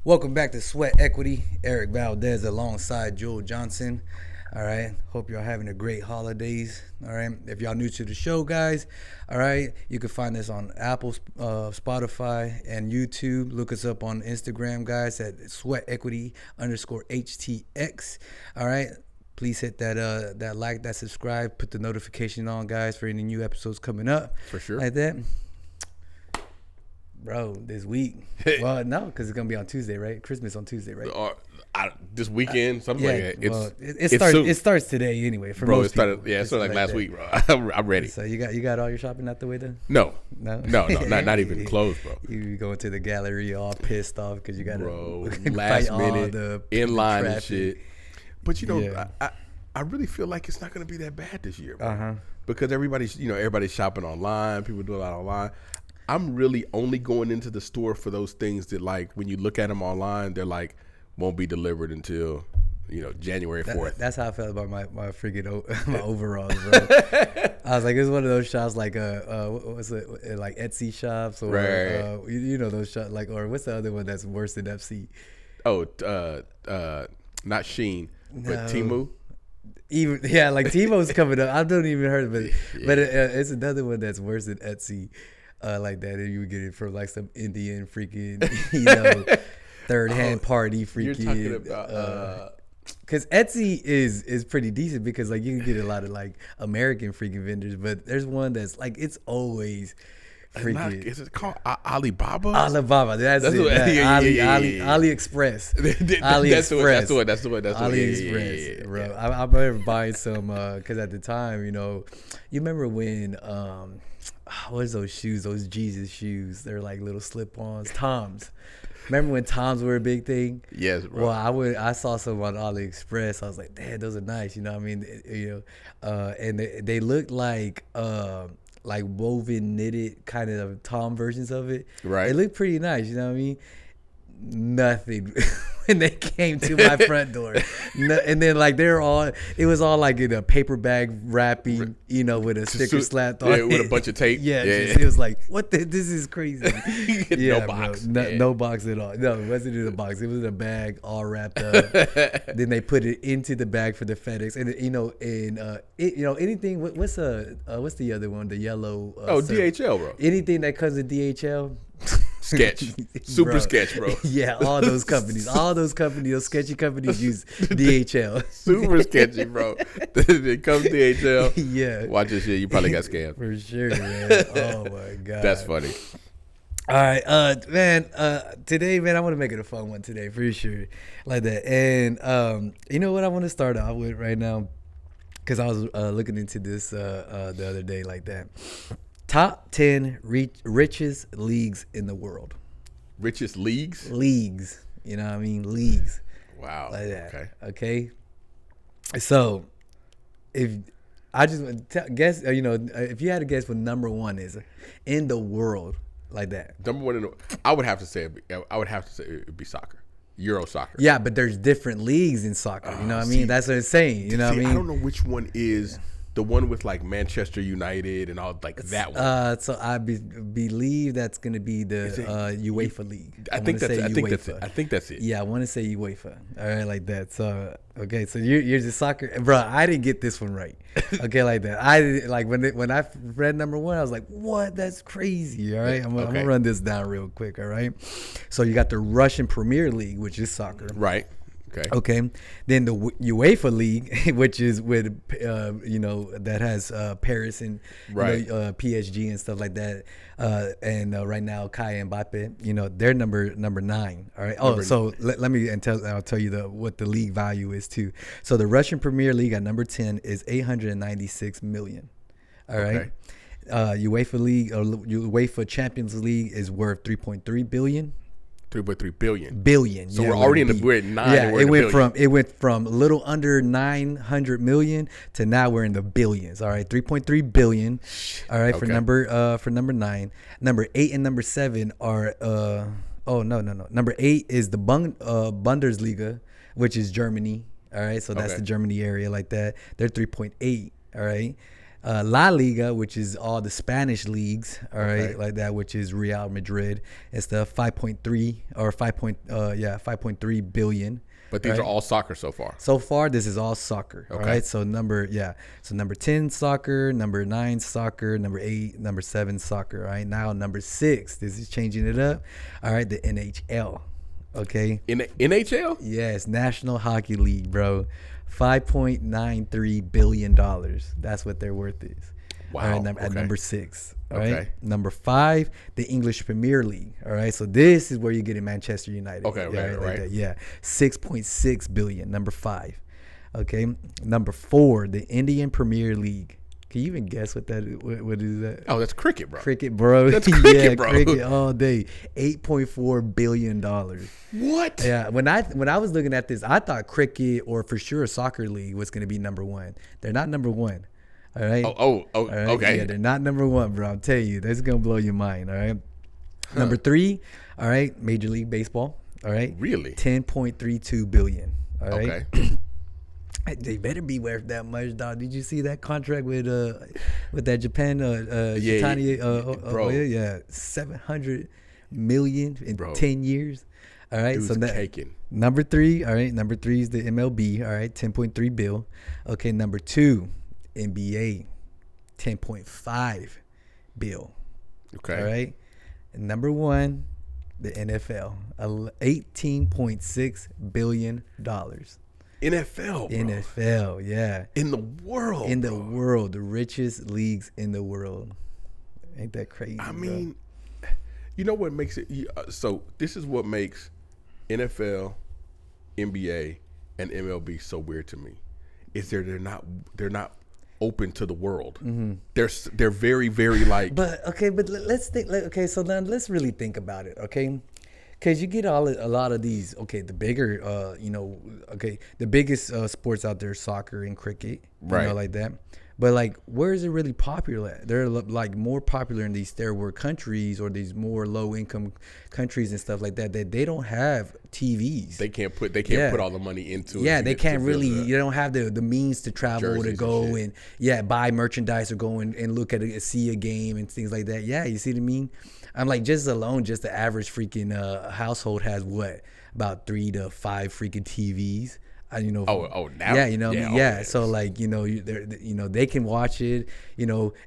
Welcome back to Sweat Equity. Eric Valdez alongside Jules Johnson. All right. Hope y'all having a great holidays. All right. If y'all new to the show, guys, all right, you can find us on Apple, Spotify, and YouTube. Look us up on Instagram, guys, at SweatEquityHTX. All right. Please hit that like, that subscribe, put the notification on, guys, for any new episodes coming up. For sure. Like that. Bro, this week. Well, no, because it's going to be on Tuesday, right? Christmas on Tuesday, right? This weekend, something like that. It starts today anyway. For most people. It started like last week, bro. I'm ready. So you got all your shopping out the way then? No, not even close, bro. You go into the gallery all pissed off because you got to last minute in line and shit. But I really feel like it's not going to be that bad this year, bro. Because everybody's shopping online. People do a lot online. I'm really only going into the store for those things that, like, when you look at them online, they're like, won't be delivered until, January 4th. That's how I felt about my freaking my overalls, bro. I was like, it's one of those shops like what's it, like Etsy shops or right. Those shops like, or what's the other one that's worse than FC? Oh, not Shein, but Temu. Like Temo's coming up. I don't even heard of it, but it's another one that's worse than Etsy. Like that, and you would get it from like some Indian freaking, third hand party freaking. You're talking about because Etsy is pretty decent because like you can get a lot of like American freaking vendors, but there's one that's like it's always freaking. Is it called Alibaba? Alibaba, that's it. AliExpress. AliExpress. That's the one. AliExpress, bro. I remember buying some because at the time, you remember when what is those shoes? Those Jesus shoes. They're like little slip-ons. Toms. Remember when Toms were a big thing? Yes, bro. Well, I saw some on AliExpress. I was like, damn, those are nice. You know what I mean? And they looked like woven knitted kind of Tom versions of it. Right. It looked pretty nice. You know what I mean? Nothing when they came to my front door. And then like it was all like in a paper bag wrapping, with a sticker slapped on it. With a bunch of tape. It was like, this is crazy. No box. No box at all. No, it wasn't in a box. It was in a bag all wrapped up. Then they put it into the bag for the FedEx. And anything, what's the other one? The yellow. DHL, bro. Anything that comes in DHL. Sketch. Super sketch, bro. Yeah, all those companies, those sketchy companies use DHL. Super sketchy, bro. It comes DHL. Yeah. Watch this shit. You probably got scammed. For sure, man. Oh, my God. That's funny. All right, man. Today, man, I want to make it a fun one today, for sure. Like that. And you know what I want to start off with right now? Because I was looking into this the other day like that. Top 10 richest leagues in the world. Richest leagues? Leagues. You know what I mean? Leagues. Wow. Like that. Okay. So, if I just guess, if you had to guess what number one is in the world, like that. Number one, I would have to say it would be soccer. Euro soccer. Yeah, but there's different leagues in soccer. You know what I mean? That's what it's saying. You know what I mean? I don't know which one is. The one with like Manchester United and all like that one. So I believe that's gonna be the UEFA League. I think that's it. Yeah, I want to say UEFA. All right, like that. So okay, so you're just soccer, bro. I didn't get this one right. Okay, like that. I didn't like when I read number one. I was like, what? That's crazy. All right, I'm gonna run this down real quick. All right. So you got the Russian Premier League, which is soccer. Right. Okay. Then the UEFA League, which is with that has Paris and PSG and stuff like that. And right now Kai and Mbappe, they're number 9. All right. Let me I'll tell you what the league value is too. So the Russian Premier League at number 10 is 896 million. All right. UEFA League or UEFA Champions League is worth 3.3 billion. 3.3 billion. So we're already we're at 9. Yeah, it went from a little under 900 million to now we're in the billions. All right, 3.3 billion. All right, for number 9. Number 8 and number 7 are no. Number 8 is the Bundesliga, which is Germany. All right, so that's the Germany area like that. They're 3.8. All right. La Liga, which is all the Spanish leagues, all right, like that, which is Real Madrid. It's the 5.3 billion. But these are all soccer so far. So far, this is all soccer. Okay. All right. So number 10 soccer, number 9 soccer, number 8, number 7 soccer. All right. Now number 6. This is changing it up. All right. The NHL. Okay. In the NHL? Yes, National Hockey League, bro. $5.93 billion. That's what their worth is. Wow. All right, at number 6. All right. Number 5, the English Premier League. All right. So this is where you get in Manchester United. Okay. Right. Yeah. 6.6 billion. Number 5. Okay. Number 4, the Indian Premier League. Can you even guess what is that? Oh, that's cricket, bro. Cricket, bro. That's cricket, bro. Cricket all day. $8.4 billion. What? Yeah. When I was looking at this, I thought cricket or for sure soccer league was going to be number 1. They're not number 1. All right. All right? Okay. Yeah, they're not number 1, bro. I'm telling you, that's gonna blow your mind. All right. Number 3, all right, Major League Baseball. All right. Really? 10.32 billion. All right. Okay. They better be worth that much, dog. Did you see that contract with that Japan Shitani? Bro. Yeah, 700 million in 10 years. All right. Dude's so that caking. Number 3, all right. Number 3 is the MLB. All right, 10.3 bill. Okay. Number 2. NBA, 10.5 bill. Okay. All right. And number 1, the NFL, $18.6 billion. NFL, bro. NFL, yeah. In the world. In the world, the richest leagues in the world. Ain't that crazy? I mean, you know what makes it? So this is what makes NFL, NBA, and MLB so weird to me. Is they're not open to the world. Mm-hmm. They're very, very like. But let's think. Okay, so then let's really think about it. Okay, because you get a lot of these. Okay, the bigger, the biggest sports out there, soccer and cricket, right? Like that. But like, where is it really popular at? They're like more popular in these third world countries or these more low income countries and stuff like that. That they don't have TVs. They can't put all the money into it. Yeah, they can't really. You don't have the means to travel to go and buy merchandise or go and look at see a game and things like that. Yeah, you see what I mean? I'm like, just the average freaking household has about 3 to 5 freaking TVs. Now. Now. So like, they can watch it.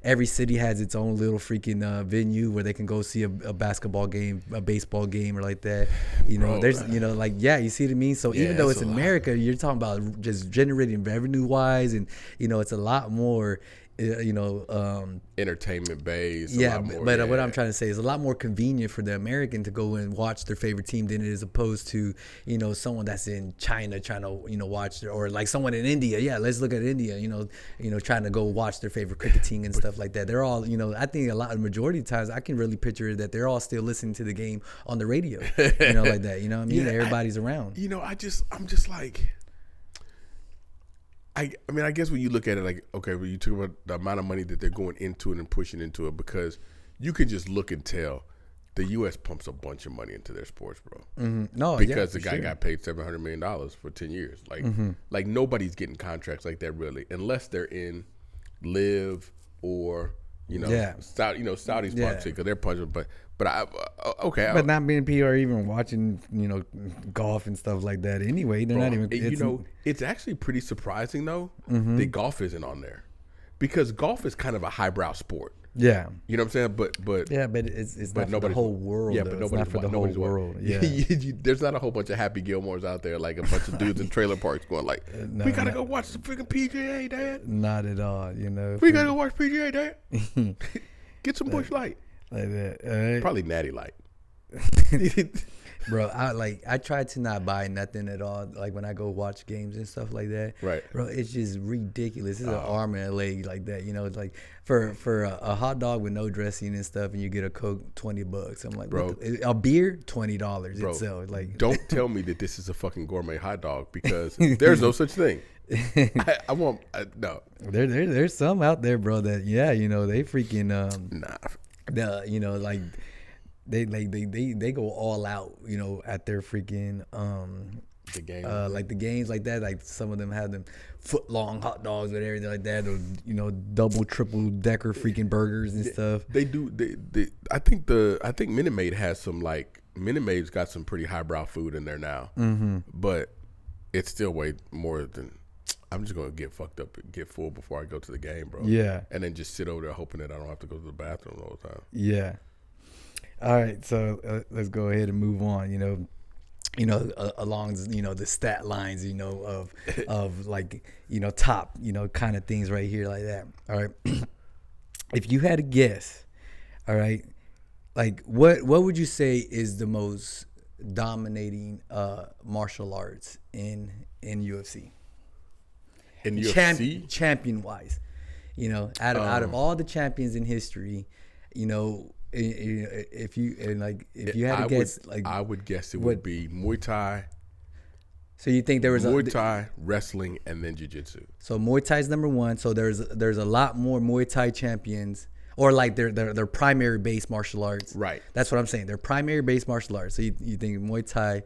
Every city has its own little freaking venue where they can go see a basketball game, a baseball game, or like that. There's you see what I mean. So even though it's in America, you're talking about just generating revenue wise, and it's a lot more. Entertainment based. But what I'm trying to say is a lot more convenient for the American to go and watch their favorite team than it is opposed to someone that's in China trying to watch or like someone in India. Yeah, let's look at India. Trying to go watch their favorite cricket team and stuff like that. They're all I think the majority of times I can really picture that they're all still listening to the game on the radio. Like that. You know what I mean? Everybody's around. I'm just like. I mean, I guess when you look at it, like, okay, when you talk about the amount of money that they're going into it and pushing into it, because you can just look and tell the U.S. pumps a bunch of money into their sports, bro. Mm-hmm. No, because the guy got paid $700 million for 10 years. Like, like nobody's getting contracts like that really, unless they're in Live or Saudi's punching because they're punching, but not many people are even watching golf and stuff like that anyway. They're not even. It's actually pretty surprising though that golf isn't on there, because golf is kind of a highbrow sport. Yeah, you know what I'm saying. But it's not for the whole world. Yeah, but it's not for the whole world. Yeah, there's not a whole bunch of Happy Gilmores out there, like a bunch of dudes in trailer parks going like, we gotta go watch the freaking PGA, Dad. Not at all. We gotta go watch PGA, Dad. Get some Busch Light. Like that. Probably Natty Light. Bro, I try to not buy nothing at all. Like when I go watch games and stuff like that. Right. Bro, it's just ridiculous. It's an arm and a leg like that. It's like for a hot dog with no dressing and stuff, and you get a Coke, $20. I'm like, bro, a beer, $20 itself. Like, don't tell me that this is a fucking gourmet hot dog, because there's no such thing. I won't. No. There's some out there, bro. That they freaking like. They go all out, at their freaking the game, like the games like that. Like some of them have them foot long hot dogs and everything like that, or double, triple decker freaking burgers and stuff. They do. I think Minute Maid has some Minute Maid's got some pretty highbrow food in there now, but it's still way more than. I'm just gonna get fucked up and get full before I go to the game, bro. Yeah, and then just sit over there hoping that I don't have to go to the bathroom all the time. Yeah. All right, so let's go ahead and move on. Along the stat lines, of like top kind of things right here like that. All right, if you had a guess, all right, like what would you say is the most dominating martial arts in UFC? In UFC, champion wise, out of all the champions in history, if you had to guess, I would guess it would be Muay Thai. So you think there was Muay Thai, wrestling, and then Jiu-Jitsu. So Muay Thai is number one. So there's a lot more Muay Thai champions, or like their primary base martial arts. Right. That's what I'm saying. They're primary base martial arts. So you think Muay Thai?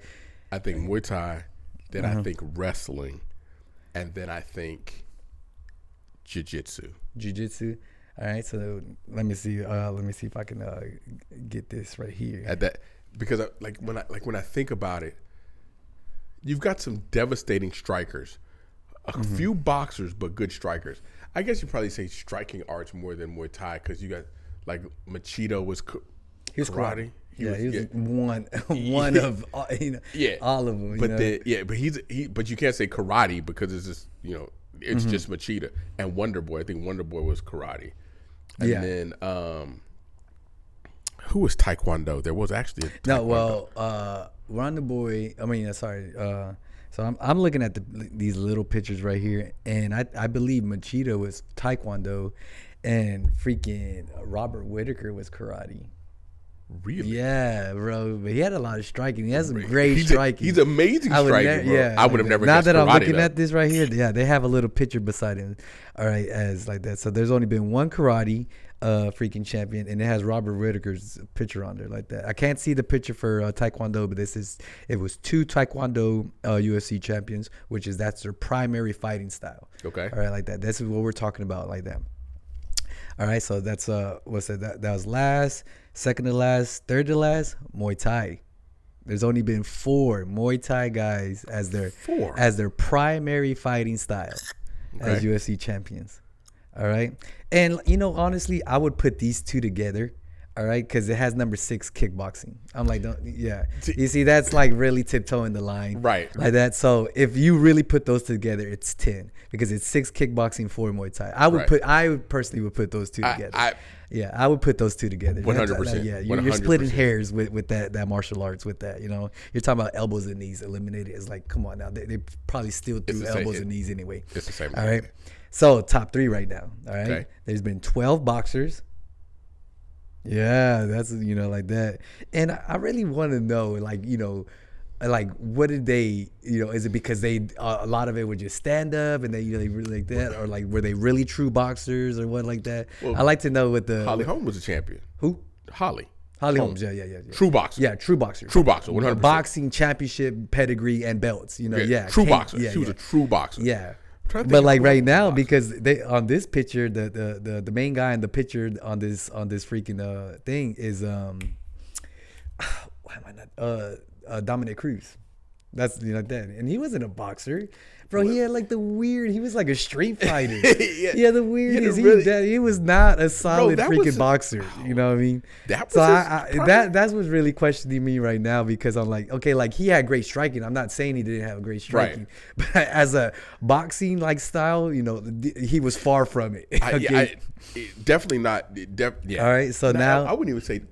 I think Muay Thai. Then I think wrestling. And then I think Jiu-Jitsu. Jiu-Jitsu. All right. So let me see. Let me see if I can get this right here. At that, because when I think about it, you've got some devastating strikers, a few boxers, but good strikers. I guess you probably say striking arts more than Muay Thai because you got Machida was he was karate. He was one of all of them. But you can't say karate because it's just it's just Machida and Wonder Boy. I think Wonder Boy was karate, and then who was Taekwondo? There was actually a Taekwondo. Wonder Boy. I mean, sorry. So I'm looking at these little pictures right here, and I believe Machida was Taekwondo, and freaking Robert Whitaker was karate. Really? Yeah, bro. But he had a lot of striking. He has some great striking. He's amazing striking, bro. I would have never guessed karate. Now that I'm looking at this right here, they have a little picture beside him. All right, as like that. So there's only been one karate freaking champion, and it has Robert Whitaker's picture on there like that. I can't see the picture for Taekwondo, but it was two Taekwondo UFC champions, that's their primary fighting style. Okay. All right, like that. This is what we're talking about like that. All right, so that's what's that? That was last, second to last, third to last, Muay Thai. There's only been 4 Muay Thai guys as their primary fighting style as UFC champions. All right, and honestly, I would put these two together. All right, because it has number 6 kickboxing. I'm like, you see, that's like really tiptoeing the line, right? Like that. So if you really put those together, it's 10 because it's 6 kickboxing, 4 Muay Thai. I personally would put those two together. I would put those two together. 100%. Yeah, you're splitting hairs with that martial arts with that. You're talking about elbows and knees eliminated. It's like, come on now, they probably still threw elbows and knees anyway. It's the same. All right. So top 3 right now. All right. Okay. There's been 12 boxers. Yeah, that's like that. And I really want to know, what did they, is it because they a lot of it would just stand up and they really like that, or were they really true boxers or what like that? Well, I like to know what the Holly Holm was a champion. Who? Holly Holmes. Yeah. True boxer. Yeah, true boxer. 100%. Boxing championship pedigree and belts. True boxer. She was a true boxer. Yeah. But right now, because they on this picture, the main guy in the picture on this freaking thing is why am I not Dominic Cruz. That's like that, and he wasn't a boxer, bro. He had he was like a street fighter. Yeah, the weirdest. He was not a solid freaking boxer. You know what I mean? That's what's really questioning me right now, because I'm like, okay, he had great striking. I'm not saying he didn't have great striking, but as a boxing style, he was far from it. Okay? Definitely not. All right, so now I wouldn't even say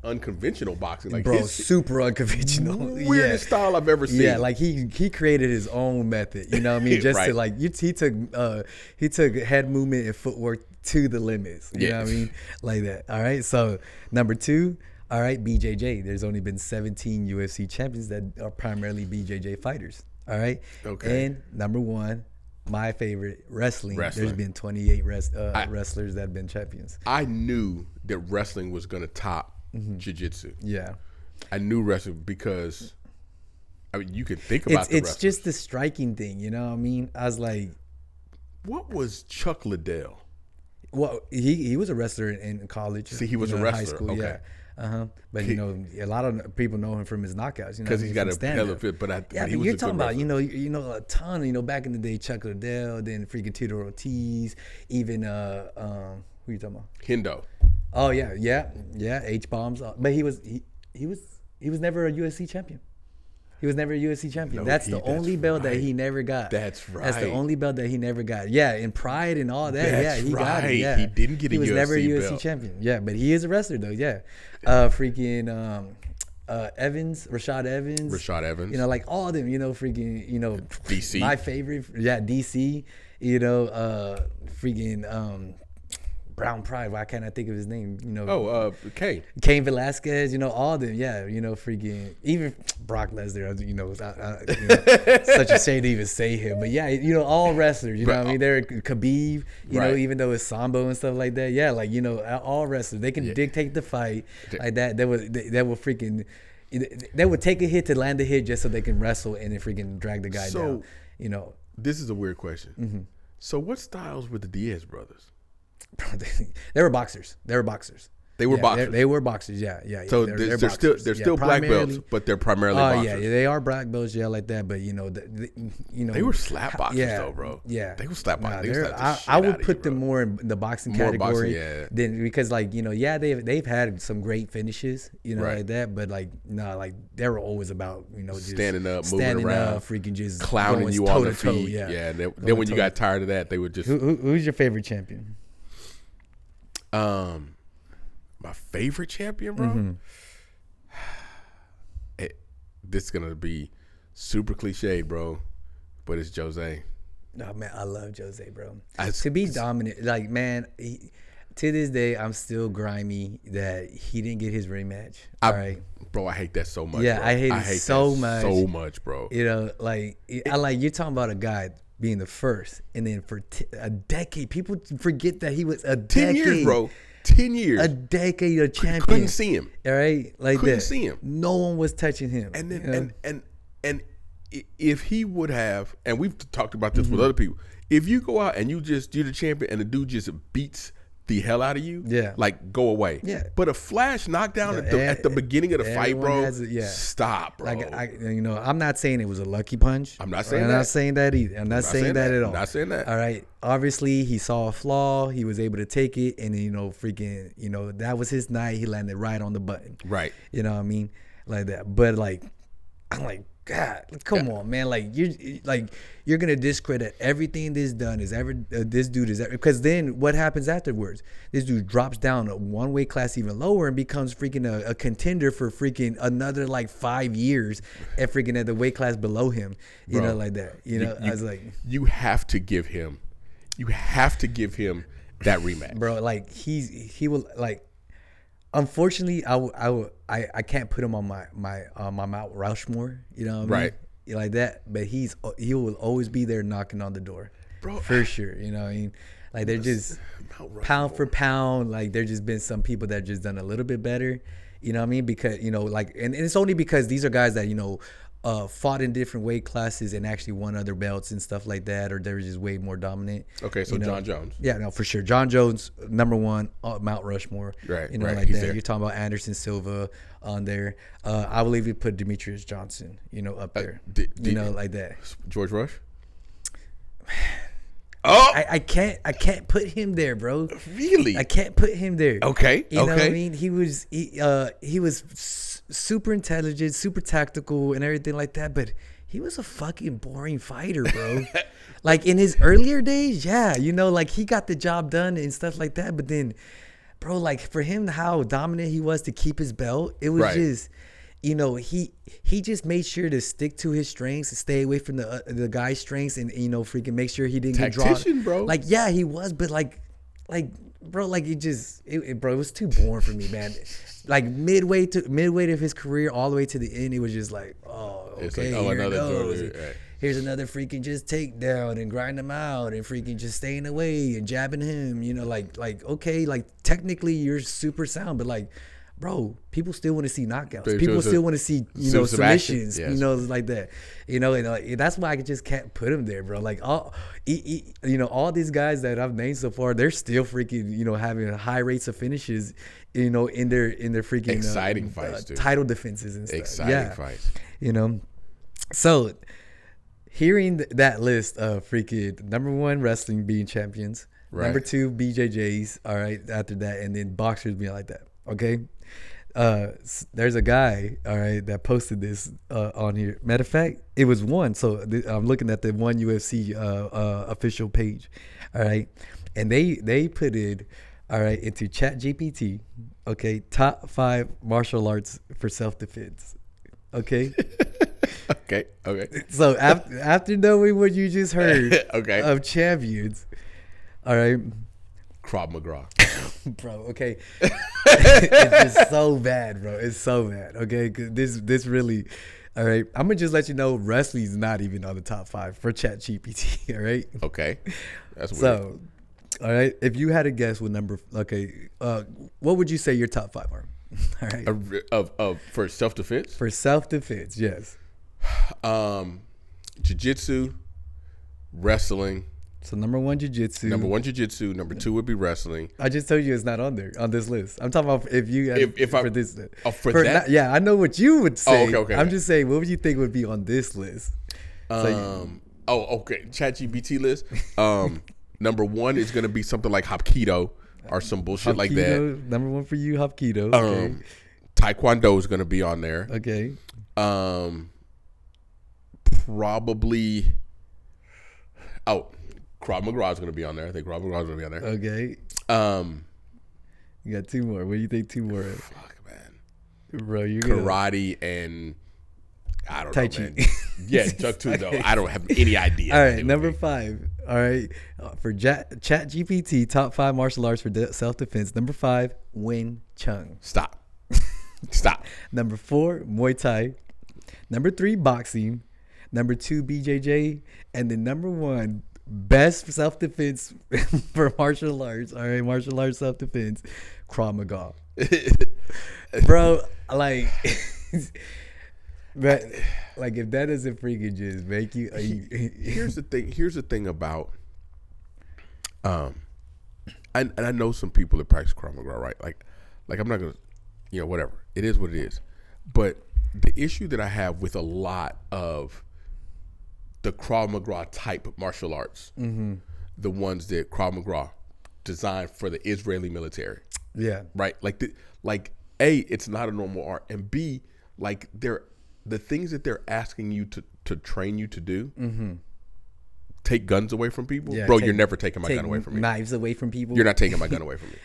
unconventional boxing, super unconventional, weirdest style I've ever seen. Yeah, he created his own method. You know what I mean? Just to he took head movement and footwork to the limits. You know what I mean? Like that. All right. So number 2, all right, BJJ. There's only been 17 UFC champions that are primarily BJJ fighters. All right. Okay. And number 1, my favorite, wrestling. There's been 28 wrestlers that have been champions. I knew that wrestling was going to top jiu-jitsu. Yeah, I knew wrestling because I mean, you can think about it's just the striking thing, you know what I mean? I was like, what was Chuck Liddell? Well, he was a wrestler in college. See, he was a wrestler. High school, okay. Yeah. But a lot of people know him from his knockouts. Because he's got a hell of it. But he was you're talking about a ton. Back in the day, Chuck Liddell, then freaking Tito Ortiz, even who you talking about? Hendo. Oh yeah, H bombs. But he was never a UFC champion. He was never a UFC champion. That's the only belt that he never got. That's right. That's the only belt that he never got. Yeah, in Pride and all that. He got it. Yeah. He didn't get a UFC belt. He was never a UFC champion. Yeah, but he is a wrestler though. Yeah. Freaking Evans, Rashad Evans. Like all of them. Freaking. DC. My favorite. Yeah, DC. Freaking. Brown Pride. Why can't I think of his name? Cain Velasquez. All of them. Yeah. Freaking even Brock Lesnar. Such a shame to even say him. But yeah, all wrestlers. You know what I mean? They're Khabib. Even though it's Sambo and stuff like that. Yeah, like all wrestlers. They can dictate the fight like that. They will freaking. They would take a hit to land a hit just so they can wrestle and then freaking drag the guy down. This is a weird question. Mm-hmm. So what styles were the Diaz brothers? They were boxers. They were boxers. They were boxers. Yeah. So they're still black belts, but they're primarily boxers. Yeah, they are black belts, like that. But they were slap boxers though, bro. Yeah, they were slap boxers. I would put them more in the boxing category. Than because they've had some great finishes, like that. But they were always about just standing up, moving around, freaking just clowning you on the feet. Yeah. Then when you got tired of that, they would just. Who's your favorite champion? My favorite champion, bro. Mm-hmm. This is gonna be super cliche, bro, but it's Jose. No, man, I love Jose, bro. To be dominant, to this day, I'm still grimy that he didn't get his rematch. Bro, I hate that so much. Yeah, bro. I hate it so much, bro. You're talking about a guy being the first, and then for a decade, people forget that he was 10 years, bro. 10 years. A decade of champion. Couldn't see him. All right? Couldn't see him. No one was touching him. And then and if he would have, and we've talked about this with other people, if you go out and you're the champion and the dude just beats the hell out of you, go away. Yeah. But a flash knockdown at the beginning of the fight, bro, stop, bro. I'm not saying it was a lucky punch. I'm not saying that. I'm not saying that either. I'm not saying that at all. I'm not saying that. All right. Obviously, he saw a flaw. He was able to take it, and that was his night. He landed right on the button. Right. You know what I mean? Like that. But I'm like, God, come on, man! You're gonna discredit everything this dude is ever, because then what happens afterwards? This dude drops down one weight class even lower and becomes freaking a contender for freaking another 5 years at the weight class below him. You know, like that. I was like, you have to give him that rematch, bro. He will Unfortunately, I can't put him on my Mount Rushmore. You know what I mean? Right. Like that. But he will always be there knocking on the door, bro, for sure. You know what I mean? They're just pound for pound. There's just been some people that just done a little bit better. You know what I mean? Because and it's only because these are guys that fought in different weight classes and actually won other belts and stuff like that, or they were just way more dominant. Okay, so John Jones. Yeah, no, for sure. John Jones, number one, Mount Rushmore. Right, right. Like that. There. You're talking about Anderson Silva on there. I believe you put Demetrius Johnson, up there. Like that. George Rush? Oh, I can't put him there, bro. Really? I can't put him there. Okay. You know what I mean? He was super intelligent, super tactical, and everything like that. But he was a fucking boring fighter, bro. In his earlier days, yeah, he got the job done and stuff like that. But then, bro, for him, how dominant he was to keep his belt, it was just. He just made sure to stick to his strengths and stay away from the guy's strengths and freaking make sure he didn't get drawn. Tactician, bro. Yeah, he was, but bro, it was too boring for me, man. Midway of his career all the way to the end, it was just here's another freaking just takedown and grind him out and freaking just staying away and jabbing him. Technically you're super sound, but bro, people still want to see knockouts. People still want to see, submissions, yes. Like that. And that's why I just can't put him there, bro. Like all these guys that I've named so far, they're still freaking, having high rates of finishes, in their freaking exciting fights, title defenses and stuff. Exciting fights. So hearing that list of freaking number 1 wrestling being champions, right. Number 2 BJJs, all right, after that, and then boxers being like that. Okay. There's a guy, all right, that posted this on here. Matter of fact, it was one. So I'm looking at the one UFC official page, all right, and they put it, all right, into ChatGPT. Okay, top 5 martial arts for self-defense. Okay. Okay. So after knowing what you just heard, okay, of champions, all right. Krav Maga. Bro, okay. It's just so bad, bro. It's so bad. Okay, 'cause this really, all right. I'm gonna just let you know, wrestling's not even on the top 5 for ChatGPT. All right. Okay, that's weird. So, all right. If you had a guess what number, what would you say your top 5 are? All right. Of for self-defense. For self-defense, yes. Jiu-jitsu, wrestling. So number 1, jiu-jitsu. Number 2 would be wrestling. I just told you it's not on there on this list. I'm talking about if you had for this. For that? Yeah, I know what you would say. Okay. I'm just saying, what would you think would be on this list? Okay. ChatGPT list. Number 1 is going to be something like Hapkido or some bullshit like that. Number 1 for you, Hapkido. Okay. Taekwondo is going to be on there. Okay. Probably. Krav Maga is going to be on there. I think Krav Maga is going to be on there. Okay. You got 2 more. What do you think 2 more? Fuck, man. Bro, you're karate and I don't Tai know, Chi. man. Yeah, Chuck too, though. I don't have any idea. All right, number 5. All right, for ChatGPT, top 5 martial arts for self-defense. Number 5, Wing Chun. Stop. Number 4, Muay Thai. Number 3, boxing. Number 2, BJJ, and then number 1, best self-defense for martial arts. All right, martial arts self-defense, Krav Maga. Bro, like, like if that doesn't freaking just make you. Here's the thing about, and I know some people that practice Krav Maga, right? Like I'm not gonna, whatever. It is what it is. But the issue that I have with a lot of the Krav Maga type martial arts, the ones that Krav Maga designed for the Israeli military. Yeah. Right? Like A, it's not a normal art, and B, like the things that they're asking you to train you to do, take guns away from people. Yeah, bro, you're never taking my gun away from me. Knives away from people. You're not taking my gun away from me.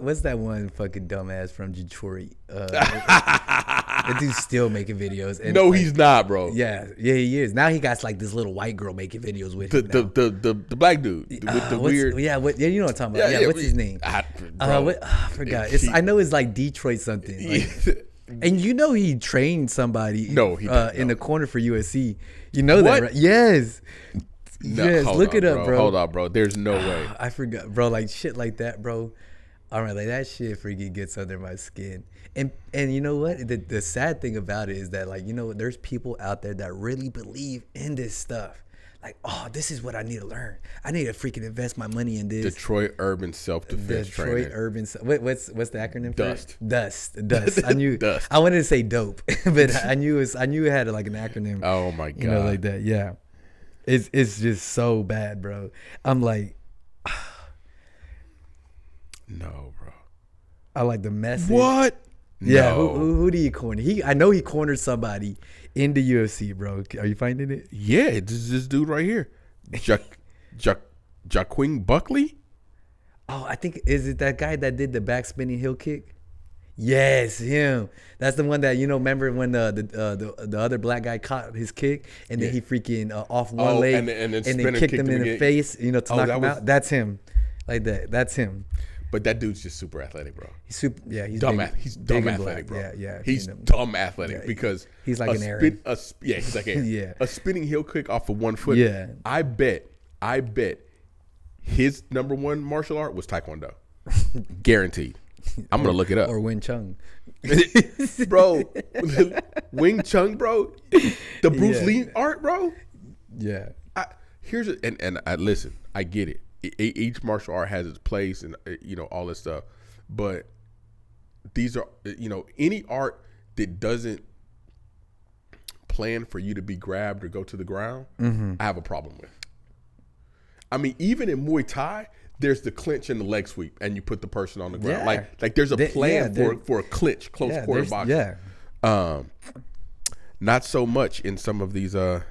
What's that one fucking dumbass from Detroit? That dude's still making videos. And no, he's not, bro. Yeah, he is. Now he got like this little white girl making videos with him. The black dude with the weird. Yeah, you know what I'm talking about. Yeah, what's his name? I forgot. I know it's like Detroit something. Like, and he trained somebody. No, he in the corner for USC. You know that, right? Yes. No, yes, look it up, bro. Hold on, bro. There's no way. I forgot, bro. Like shit like that, bro. All right, like that shit freaking gets under my skin. And you know what? The sad thing about it is that, like, there's people out there that really believe in this stuff. Like, oh, this is what I need to learn. I need to freaking invest my money in this. Detroit Urban Self-Defense Training. Detroit Urban. What's the acronym for DUST. it? Dust. I knew. Dust. I wanted to say dope, but I knew it had like an acronym. Oh my god. Like that. Yeah. It's just so bad, bro. I'm like, no, bro. I like the message. What? Yeah, no. who do you corner? I know he cornered somebody in the UFC, bro. Are you finding it? Yeah, it's this dude right here, Jaquin Buckley. Oh, I think is it that guy that did the back spinning heel kick? Yes, him. That's the one that remember when the other black guy caught his kick and then he freaking off one leg and then kicked him in the face, to knock him out. That's him, like that. That's him. But that dude's just super athletic, bro. He's super. Yeah, he's dumb. He's dumb athletic, bro. Yeah. He's dumb athletic because he's like an Aaron. He's like Aaron. Yeah. A spinning heel kick off of 1 foot. Yeah. I bet his number 1 martial art was Taekwondo. Guaranteed. I'm gonna look it up. Or Wing Chun, bro. Wing Chun, bro. The Bruce Lee art, bro. Yeah. Listen, I get it. Each martial art has its place, and all this stuff. But these are any art that doesn't plan for you to be grabbed or go to the ground, I have a problem with. I mean, even in Muay Thai, there's the clinch and the leg sweep, and you put the person on the ground. Like there's a plan for a clinch, close quarter boxing. Yeah. Not so much in some of these. I'm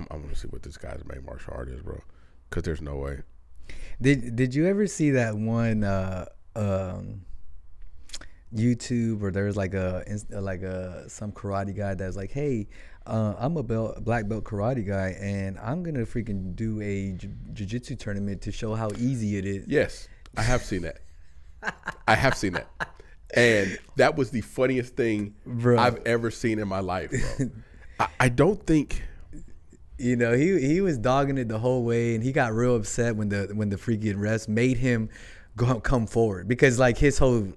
gonna see what this guy's main martial art is, bro, because there's no way. Did you ever see that one YouTube where there was some karate guy that was like, hey, I'm a black belt karate guy, and I'm gonna freaking do a jiu-jitsu tournament to show how easy it is. Yes, I have seen that. And that was the funniest thing I've ever seen in my life, bro. I don't think. He was dogging it the whole way, and he got real upset when the freaking refs made him come forward, because like his whole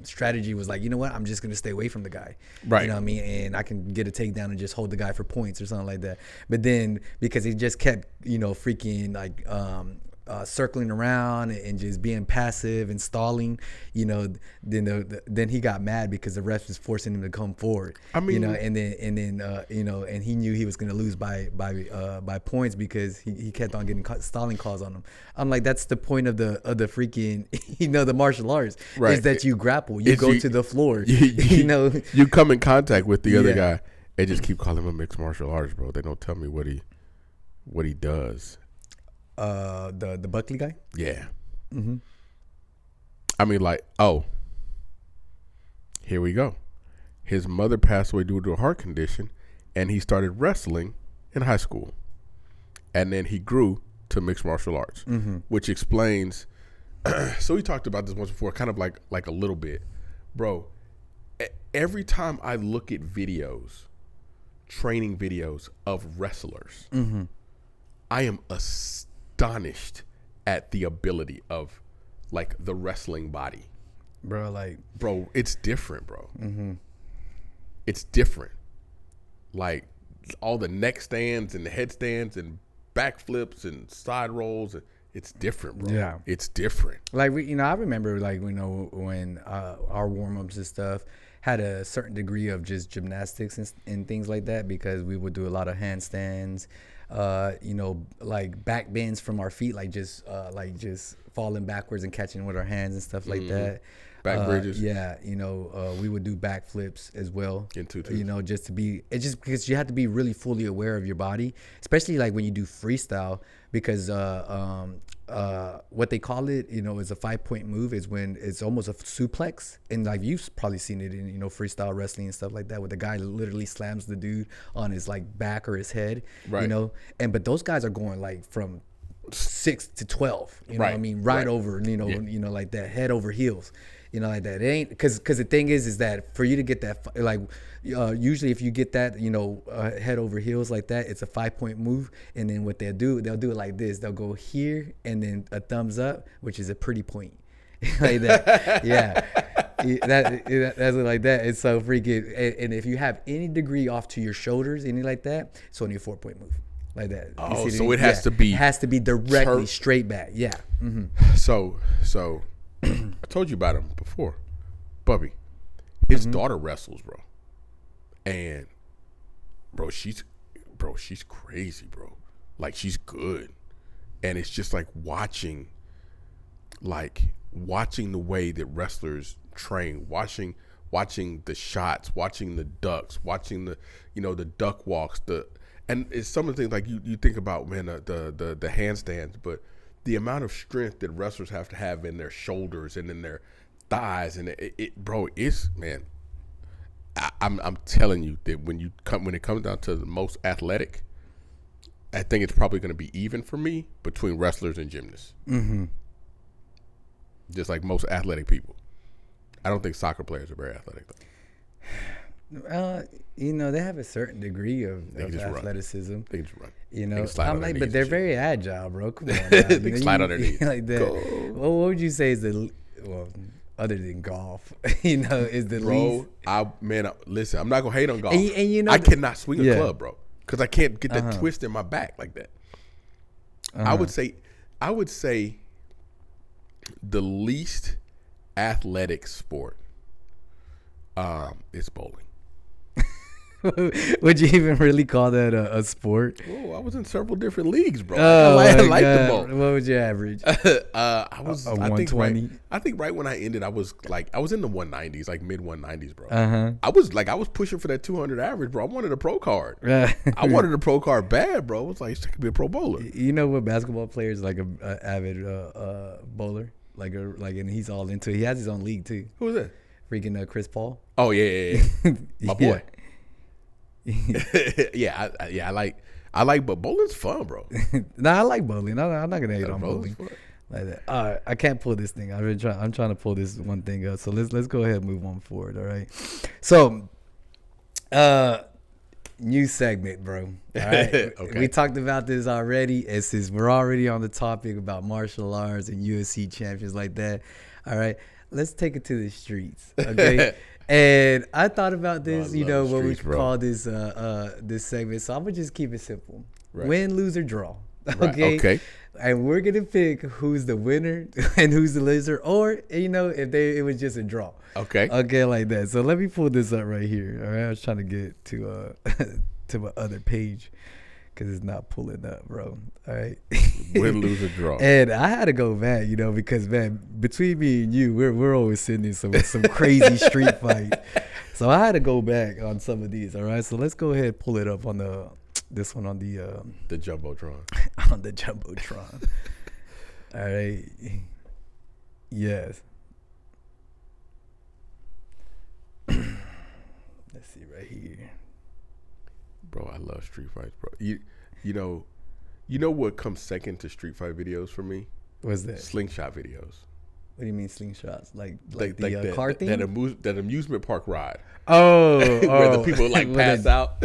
strategy was like, you know what, I'm just gonna stay away from the guy, right? You know what I mean, and I can get a takedown and just hold the guy for points or something like that. But then because he just kept freaking like circling around and just being passive and stalling, then he got mad because the ref was forcing him to come forward. I mean, and he knew he was going to lose by points because he kept on getting stalling calls on him. I'm like, that's the point of the freaking the martial arts, right? Is that you grapple, you go to the floor, you come in contact with the other guy. They just keep calling him mixed martial arts, bro. They don't tell me what he does. The Buckley guy? Yeah. Mm-hmm. I mean, here we go. His mother passed away due to a heart condition, and he started wrestling in high school. And then he grew to mixed martial arts, which explains. So we talked about this once before, kind of like a little bit. Bro, every time I look at training videos of wrestlers, I am astonished at the ability of the wrestling body, bro. It's different, bro. It's different. Like all the neck stands and the headstands and backflips and side rolls, it's different, bro. Yeah, it's different. Like I remember when our warm-ups and stuff had a certain degree of just gymnastics and things like that, because we would do a lot of handstands, like back bends from our feet, like just falling backwards and catching with our hands and stuff like that. Back bridges. We would do back flips as well. In tutus. Just because you have to be really fully aware of your body, especially like when you do freestyle, because what they call it, is a 5-point move, is when it's almost a suplex, and like you've probably seen it in freestyle wrestling and stuff like that, where the guy literally slams the dude on his back or his head, right? But those guys are going like from 6 to 12, you know what I mean, right over, like that, head over heels. Like that. It ain't because the thing is that for you to get that, usually if you get that, head over heels like that, it's a 5-point move. And then what they'll do it like this. They'll go here and then a thumbs up, which is a pretty point. Like that. Yeah. That's like that. It's so freaking. And if you have any degree off to your shoulders, anything like that, it's only a 4-point move. Like that. Oh, so it has to be. It has to be directly straight back. Yeah. So. I told you about him before, Bubby. His daughter wrestles, bro, and she's crazy, bro. Like, she's good, and it's just like watching the way that wrestlers train, watching the shots, watching the ducks, watching the the duck walks, and it's some of the things like you think about, man, the handstands, but the amount of strength that wrestlers have to have in their shoulders and in their thighs, and I'm telling you that when it comes down to the most athletic, I think it's probably going to be even for me between wrestlers and gymnasts. Just like most athletic people. I don't think soccer players are very athletic, though. They have a certain degrry of athleticism. They can just run. I'm like, but they're very agile, bro. Come on, they can slide underneath like that. Well, what would you say is other than golf, is the least? Listen, I'm not gonna hate on golf. And I cannot swing a club, bro, because I can't get that twist in my back like that. I would say the least athletic sport is bowling. Would you even really call that a sport? Oh, I was in several different leagues, bro. I like the bowl. What was your average? I was 120. I think right when I ended, I was in the 190s, like mid 190s, bro. I was pushing for that 200 average, bro. I wanted a pro card. I wanted a pro card bad, bro. I was like, I could be a pro bowler. You know what basketball player is like a avid bowler, and he's all into it. He has his own league too. Who is that? Freaking Chris Paul. Oh yeah. My boy. I like, but bowling's fun, bro. I like bowling. I'm not gonna hate on bowling like that. All right, I can't pull this thing. I'm trying to pull this one thing up. So let's go ahead and move on forward. All right. So, new segment, bro. All right. Okay. We talked about this already. And since we're already on the topic about martial arts and UFC champions like that, all right, let's take it to the streets. Okay. And I thought about this, what we call this this segment. So I'm gonna just keep it simple: win, lose, or draw. Okay. Okay. And we're gonna pick who's the winner and who's the loser, or if it was just a draw. Okay. Okay, like that. So let me pull this up right here. All right, I was trying to get to to my other page because it's not pulling up, bro. All right. Win, lose, or draw. And I had to go back, because man, between me and you, we're always sitting in some crazy street fight. So I had to go back on some of these. All right. So let's go ahead and pull it up on this one on the Jumbotron. On the Jumbotron. All right. Yes. Let's see right here. Bro, I love street fights, bro. You know what comes second to street fight videos for me? What's that? Slingshot videos. What do you mean slingshots? Like the car thing? That amusement park ride. Oh, where the people pass out.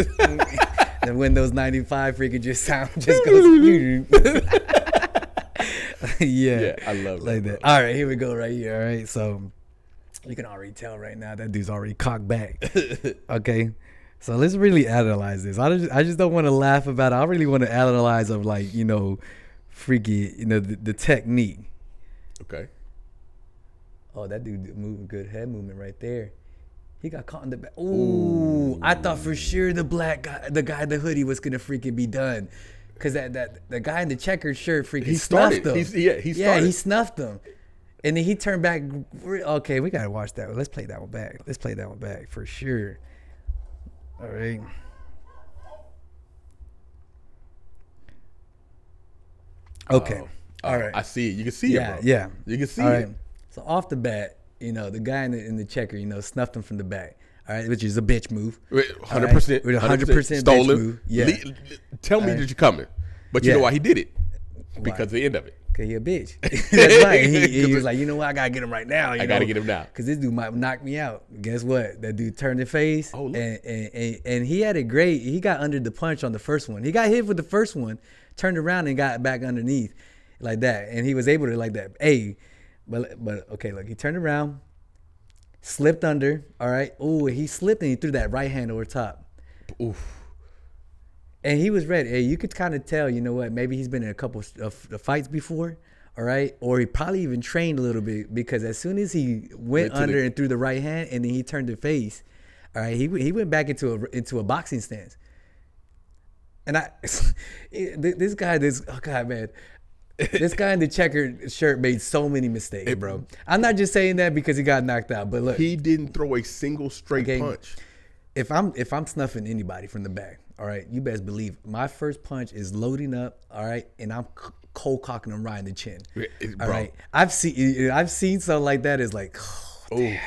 And when those 95 freaking just goes. Yeah, I love like that. All right, here we go right here. All right, so you can already tell right now that dude's already cocked back. Okay. So let's really analyze this. I just don't want to laugh about it. I really want to analyze of freaky, the technique. Okay. Oh, that dude moving good head movement right there. He got caught in the back. Ooh, I thought for sure the black guy, the guy in the hoodie was gonna freaking be done, cause the guy in the checkered shirt freaking snuffed him. He snuffed him, and then he turned back. Okay, we gotta watch that one. Let's play that one back. For sure. All right. Okay. All right. I see it. You can see it, bro. Yeah. You can see it. Right. So off the bat, the guy in the checker, snuffed him from the back. All right, which is a bitch move. 100%. 100% stolen. Bitch move. Yeah. Tell me that you're coming. But you know why he did it? Because of the end of it. Because he a bitch. That's right. He was like, you know what? I got to get him right now. I got to get him now. Because this dude might knock me out. Guess what? That dude turned his face. Oh, look. And he had a great, he got under the punch on the first one. He got hit with the first one, turned around and got back underneath like that. And he was able to like that. Hey, but okay, look, he turned around, slipped under. All right. Ooh, he slipped and he threw that right hand over top. Oof. And he was ready. Hey, you could kind of tell, you know what, maybe he's been in a couple of fights before, all right? Or he probably even trained a little bit, because as soon as he went under and threw the right hand and then he turned the face, all right, he went back into a boxing stance. And this guy in the checkered shirt made so many mistakes, bro. I'm not just saying that because he got knocked out, but look. He didn't throw a single straight punch. If I'm snuffing anybody from the back, all right, you best believe my first punch is loading up, all right, and I'm cold cocking him right in the chin. All right, I've seen something like that. It's like, damn,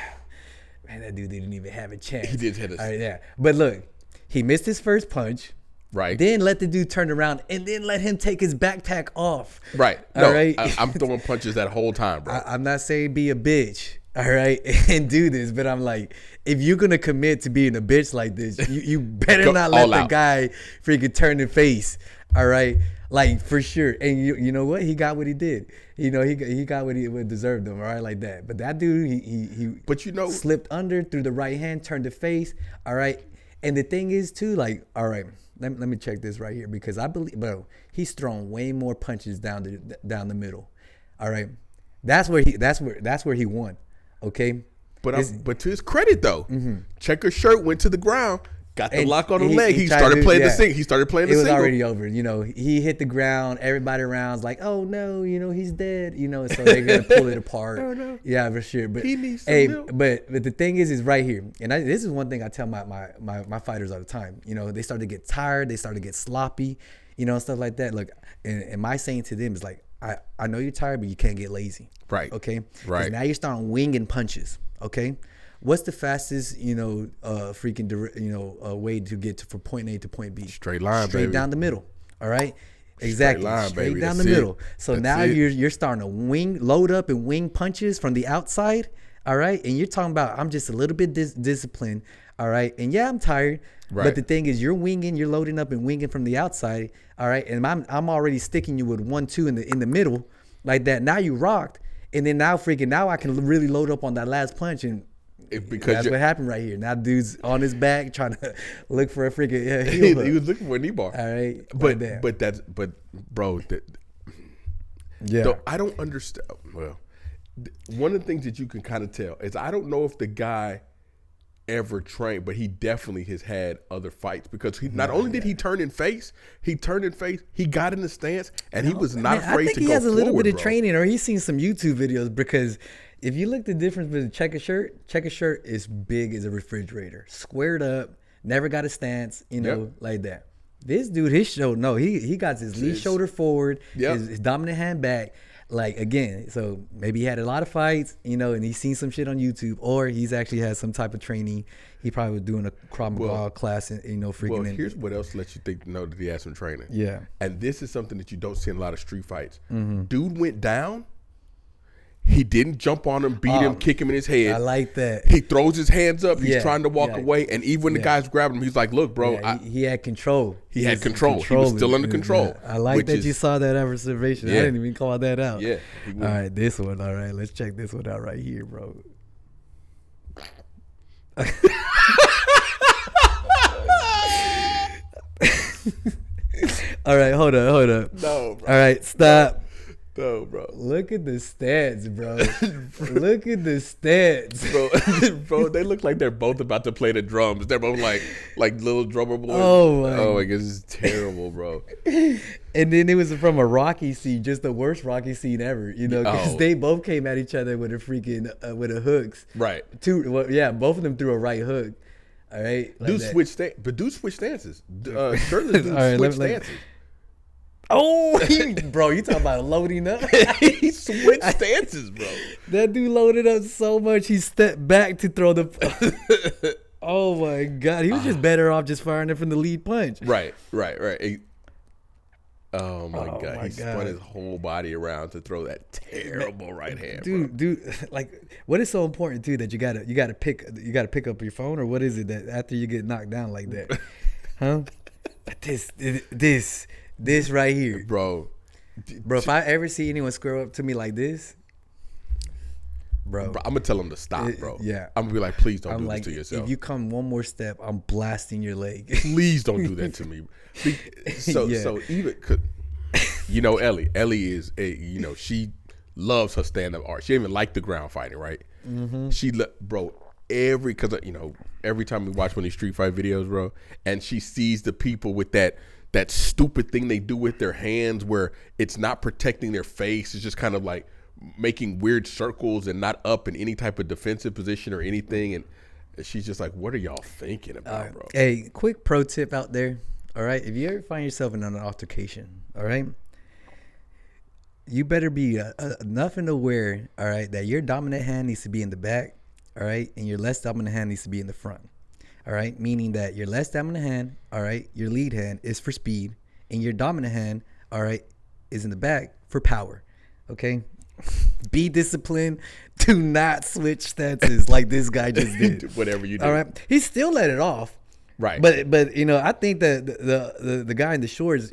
man, that dude didn't even have a chance. He did hit us. All right, yeah, but look, he missed his first punch. Right. Then let the dude turn around and then let him take his backpack off. Right. All right. I'm throwing punches that whole time, bro. I'm not saying be a bitch. all right, and do this. But I'm like, if you're gonna commit to being a bitch like this, you better not let the guy freaking turn and face. All right, like for sure. And you know what? He got what he did. You know, he got what he deserved them. All right, like that. But that dude, he but you know, slipped under through the right hand, turned to face. All right, and the thing is too, like, all right, let me check this right here because I believe, bro, he's thrown way more punches down the middle. All right, that's where he won. Okay, but to his credit though, Checker shirt went to the ground, got the lock on the leg. He started playing the single. He started playing the single. It was already over. You know, he hit the ground. Everybody around's like, oh no, you know, he's dead. You know, so they're gonna pull it apart. Oh no. Yeah, for sure. But he needs some milk. But the thing is right here, and this is one thing I tell my fighters all the time. You know, they start to get tired. They start to get sloppy. You know, stuff like that. Look, and my saying to them is like, I know you're tired, but you can't get lazy. Right. Okay. Right. Now you're starting winging punches. Okay. What's the fastest, way to get from point A to point B? Straight line, Straight baby. down the middle. All right. Exactly. Straight down the middle. So now you're starting to load up and wing punches from the outside. All right. And you're talking about, I'm just a little bit disciplined. All right. And yeah, I'm tired. Right. But the thing is, you're loading up and winging from the outside. All right. And I'm already sticking you with 1-2 in the middle like that. Now you rocked. And then now I can really load up on that last punch. And that's what happened right here. Now dude's on his back trying to look for a freaking heel hook. He was looking for a knee bar. All right. Bro, yeah. I don't understand. Well, one of the things that you can kind of tell is I don't know if the guy ever trained, but he definitely has had other fights because not only did he turn and face, he got in the stance, and he was not afraid to go forward. I think he has a little bit of training, or he's seen some YouTube videos, because if you look the difference between checker shirt is big as a refrigerator, squared up, never got a stance, like that. This dude, he got his lead shoulder forward, his dominant hand back. Like, again, so maybe he had a lot of fights, and he's seen some shit on YouTube, or he's actually had some type of training. He probably was doing a Krav Maga class, and freaking. Well, here's what else lets you know that he had some training. Yeah. And this is something that you don't see in a lot of street fights. Mm-hmm. Dude went down. He didn't jump on him, beat him, kick him in his head. I like that. He throws his hands up. He's trying to walk away. And even when the guy's grabbing him, he's like, look, bro. He had control. He had control. He was still under control. I like that you saw that observation. I didn't even call that out. Yeah. All right, this one. All right, let's check this one out right here, bro. All right, hold up. No, bro. All right, stop. No, bro. Look at the stats, bro. Look at the stats, bro. They look like they're both about to play the drums. They're both like little drummer boys. Oh my God, this is terrible, bro. And then it was from a Rocky scene, just the worst Rocky scene ever, because they both came at each other with a freaking with a hooks. Right. Both of them threw a right hook. All right. Like dude switched stances. Shirtless dude switched stances. Oh, bro, you talking about loading up? He switched stances, bro. That dude loaded up so much, he stepped back to throw the... Oh, my God. He was just better off just firing it from the lead punch. Right. Oh, my God. He spun his whole body around to throw that terrible right hand, Dude, like, what is so important, too, that you gotta pick up your phone, or what is it that after you get knocked down like that? Huh? But this right here, bro. If I ever see anyone square up to me like this, bro, I'm gonna tell him to stop, bro. Yeah, I'm gonna be like, please don't do this to yourself. If you come one more step, I'm blasting your leg. Please don't do that to me. So even Ellie is she loves her stand-up art. She even like the ground fighting, right? Mm-hmm. Every time we watch one of these street fight videos, bro, and she sees the people with that stupid thing they do with their hands where it's not protecting their face. It's just kind of like making weird circles and not up in any type of defensive position or anything. And she's just like, what are y'all thinking about, bro? Hey, quick pro tip out there. All right. If you ever find yourself in an altercation, all right, you better be enough and aware, all right, that your dominant hand needs to be in the back, all right, and your less dominant hand needs to be in the front. All right, meaning that your less dominant hand, all right, your lead hand is for speed, and your dominant hand, all right, is in the back for power. Okay, Be disciplined. Do not switch stances like this guy just did. Whatever you do. All right. He still let it off. Right. But you know, I think that the guy in the shorts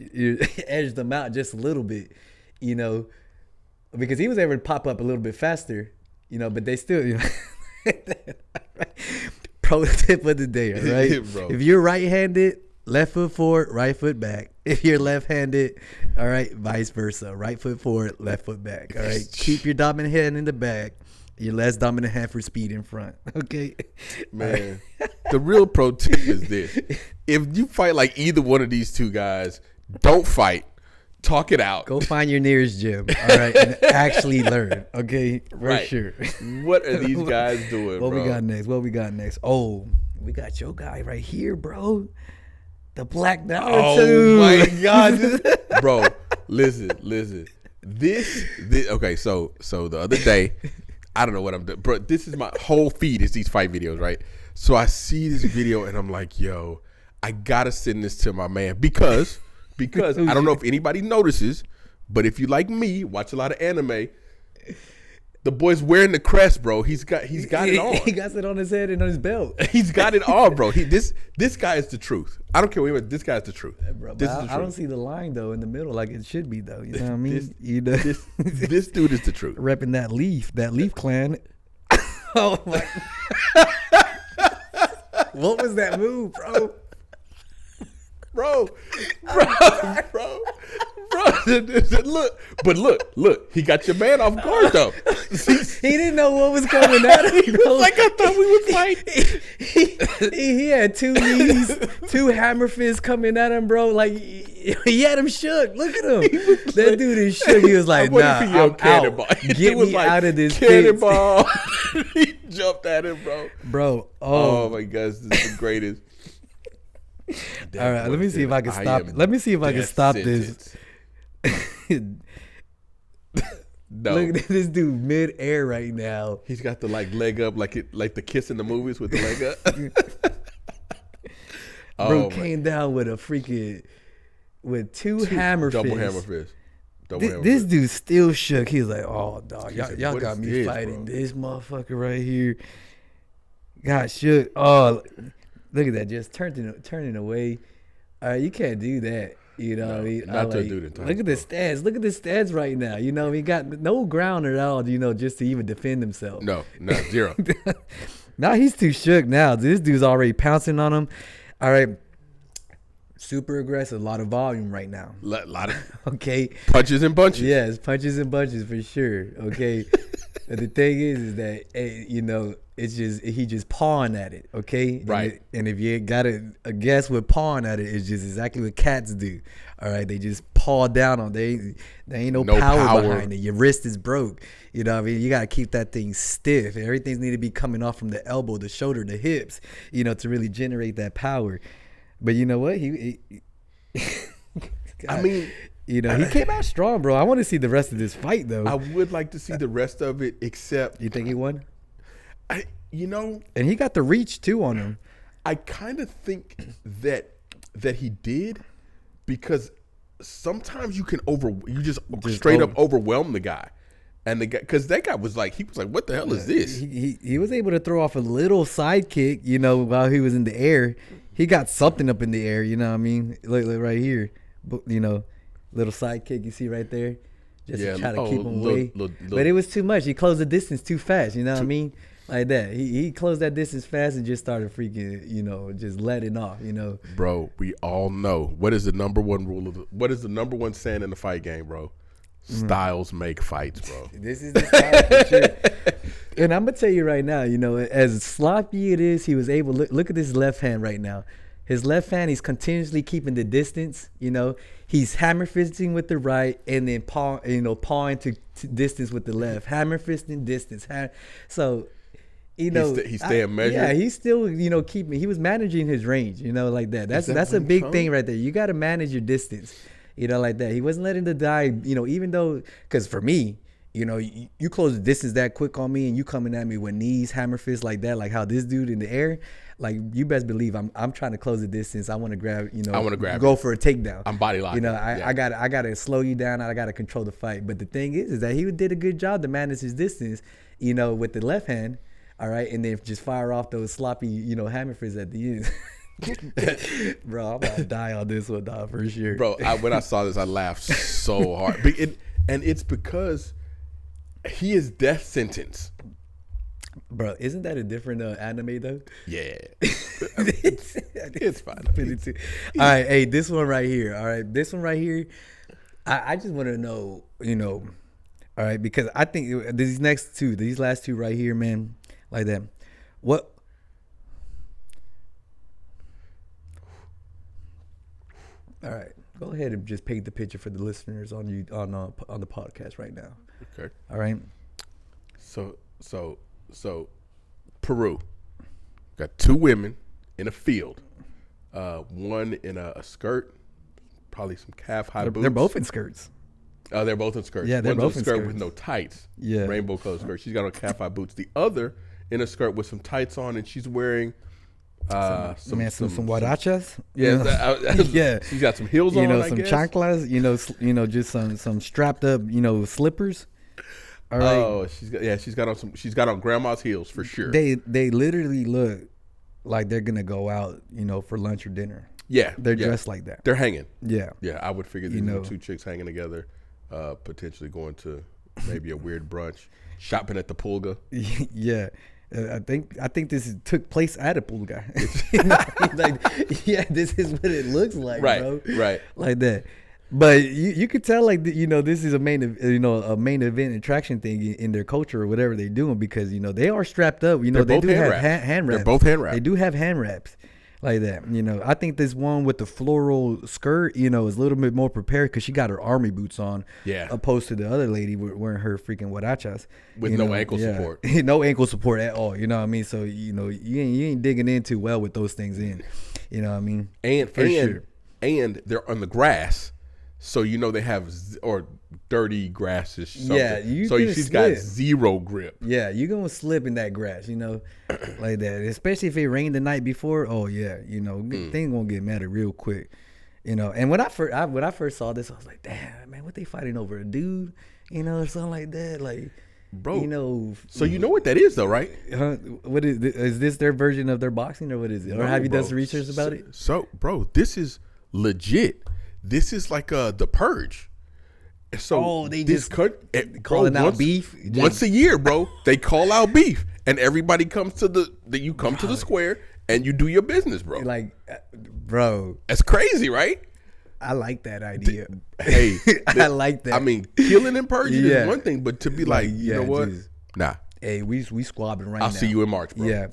edged them out just a little bit, you know, because he was able to pop up a little bit faster, you know, but they still, you know. Pro tip of the day, right? If you're right-handed, left foot forward, right foot back. If you're left-handed, all right, vice versa. Right foot forward, left foot back. All right. Keep your dominant hand in the back. Your less dominant hand for speed in front. Okay. Man. The real pro tip is this. If you fight like either one of these two guys, don't fight. Talk it out. Go find your nearest gym, all right, and actually learn, okay? For sure. What are these guys doing, What bro? we got next? Oh, we got your guy right here, bro. The Black Dollar Oh, my God. Bro, listen. This, okay, so the other day, I don't know what I'm doing. Bro, this is my whole feed is these fight videos, right? So I see this video, and I'm like, yo, I got to send this to my man because I don't know if anybody notices, but if you like me, watch a lot of anime, the boy's wearing the crest, bro. He's got it on. He got it on his head and on his belt. He's got it on, bro. This guy is the truth. I don't care what this guy's the truth. Bro, this is the truth. I don't see the line though in the middle like it should be though. You know what I mean? This dude is the truth. Repping that Leaf clan. Oh my! What was that move, bro? Bro, look, he got your man off guard though. He didn't know what was coming at him. He was like, I thought we would fight. He had two knees, two hammer fists coming at him, bro. Like he had him shook. Look at him. That dude is shook. He was like, nah, I'm cannonball. Out. Get me like, out of this cannonball. He jumped at him, bro. Bro, oh my gosh, this is the greatest. All right, let me see if I can stop. Let me see if I can stop this. No. Look at this dude mid-air right now. He's got the leg up like the kiss in the movies with the leg up. Bro came down with two hammer fists. Double hammer fist. This dude still shook. He's like, oh dog, y'all got me fighting this motherfucker right here. Got shook. Oh, look at that, just turning away. All right, you can't do that. You know what I mean? Not to do it. Look at the stats. Look at the stats right now. You know, he got no ground at all, you know, just to even defend himself. No, zero. Now he's too shook now. This dude's already pouncing on him. All right. Super aggressive. A lot of volume right now. Lot of okay. Punches and bunches. Yes, punches and bunches for sure. Okay. But the thing is that, you know, it's just he just pawing at it, okay? Right. And if you got a guess what pawing at it, it's just exactly what cats do. All right, they just paw down on. They ain't no power behind it. Your wrist is broke. You know what I mean? You gotta keep that thing stiff. Everything's need to be coming off from the elbow, the shoulder, the hips, you know, to really generate that power. But you know what? He I mean, you know, he came out strong, bro. I want to see the rest of this fight, though. I would like to see the rest of it, except you think he won? And he got the reach too on him. I kind of think that he did, because sometimes you can straight up overwhelm the guy, and the guy, because that guy was like, what the hell is this? He was able to throw off a little side kick, you know, while he was in the air. He got something up in the air, you know what I mean? Look right here, you know, little side kick you see right there, just to try to keep him away. But it was too much. He closed the distance too fast, you know what I mean? Like that. He closed that distance fast and just started freaking, you know, just letting off, you know. Bro, we all know what is the number one what is the number one saying in the fight game, bro? Styles make fights, bro. This is the style for sure. And I'm gonna tell you right now, you know, as sloppy it is, he was able. Look at his left hand right now. His left hand, he's continuously keeping the distance. You know, he's hammer fisting with the right, and then pawing to distance with the left. Hammer fisting distance. So, you know, he's staying measured. Yeah, he's still, you know, keeping. He was managing his range. You know, like that. That's a big thing right there. You got to manage your distance. You know, like that. He wasn't letting the guy, you know, even though, because for me, you know, you close the distance that quick on me and you coming at me with knees, hammer fists like that, like how this dude in the air, like you best believe I'm trying to close the distance. I want to grab, go for a takedown. I'm body locking. I gotta slow you down. I gotta control the fight. But the thing is that he did a good job to manage his distance, with the left hand. All right, and then just fire off those sloppy, hammer fists at the end. Bro, I'm about to die on this one, dog, for sure. Bro, when I saw this, I laughed so hard. And it's because he is death sentence. Bro, isn't that a different anime though? Yeah. It's fine. All right, hey, this one right here. All right, this one right here. I just want to know, all right, because I think these last two right here, man, like that. What? All right, go ahead and just paint the picture for the listeners on the podcast right now. Okay. All right. So Peru got two women in a field. One in a skirt, probably some calf high boots. They're both in skirts. Oh, they're both in skirts. Yeah, they're both in skirts with no tights. Yeah, rainbow colored skirt. She's got on calf high boots. The other in a skirt with some tights on, and she's wearing some huarachas. Yeah. She's got some heels on. Some chanclas. Just some strapped up, slippers. All right. Oh, she's got on grandma's heels for sure. They literally look like they're gonna go out, for lunch or dinner. Yeah, they're dressed like that. They're hanging. Yeah, I would figure these are two chicks hanging together, potentially going to maybe a weird brunch, shopping at the Pulga. Yeah. I think this took place at a Pulga. This is what it looks like, bro. Right, like that. But you could tell, like, this is a main event attraction thing in their culture or whatever they're doing, because they are strapped up. They do have hand wraps. They're both hand wraps. They do have hand wraps like that. I think this one with the floral skirt, is a little bit more prepared because she got her army boots on. Yeah. Opposed to the other lady wearing her freaking huarachas with no ankle support. No ankle support at all. You know what I mean? So you ain't digging in too well with those things in. You know what I mean? And they're on the grass. So they have dirty grasses. Yeah, she's got zero grip. Yeah, you're gonna slip in that grass, like that. Especially if it rained the night before. Oh yeah, things gonna get mad real quick. And when I first saw this, I was like, damn, man, what they fighting over, a dude? Or something like that, like. Bro, so you know what that is though, right? What is this their version of their boxing, or what is it? Or have you done some research about it? So, bro, this is legit. This is like the Purge. So they just calling out beef once a year, bro. They call out beef, and everybody comes to the square and you do your business, bro. Like, bro, that's crazy, right? I like that idea. Hey, I like that. I mean, killing and purging is one thing, but to be like, you know what? Geez. Nah. Hey, we squabbing right now. I'll see you in March, bro. Yeah,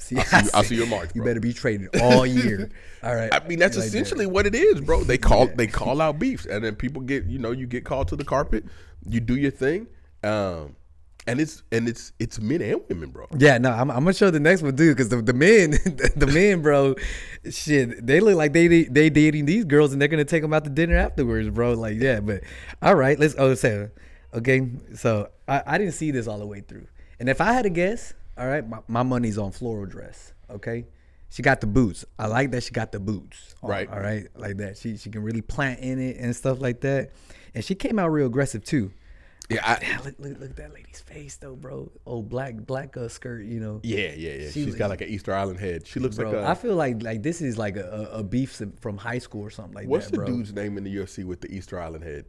I'll see you in March, bro. You better be traded all year. All right. I mean, that's like essentially what it is, bro. They call out beefs, and then people get, you get called to the carpet. You do your thing, and it's men and women, bro. Yeah, no, I'm gonna show the next one, dude, because the men, bro, shit, they look like they dating these girls, and they're gonna take them out to dinner afterwards, bro. Like, yeah, but all right, okay. So I didn't see this all the way through. And if I had to guess, all right, my money's on floral dress. Okay, she got the boots. I like that she got the boots. Right. All right, like that. She can really plant in it and stuff like that. And she came out real aggressive too. Yeah. Look at that lady's face though, bro. Oh, black skirt. Yeah. She's got like an Easter Island head. She looks like I feel like this is like a beef from high school or something like what's that. What's the dude's name in the UFC with the Easter Island head?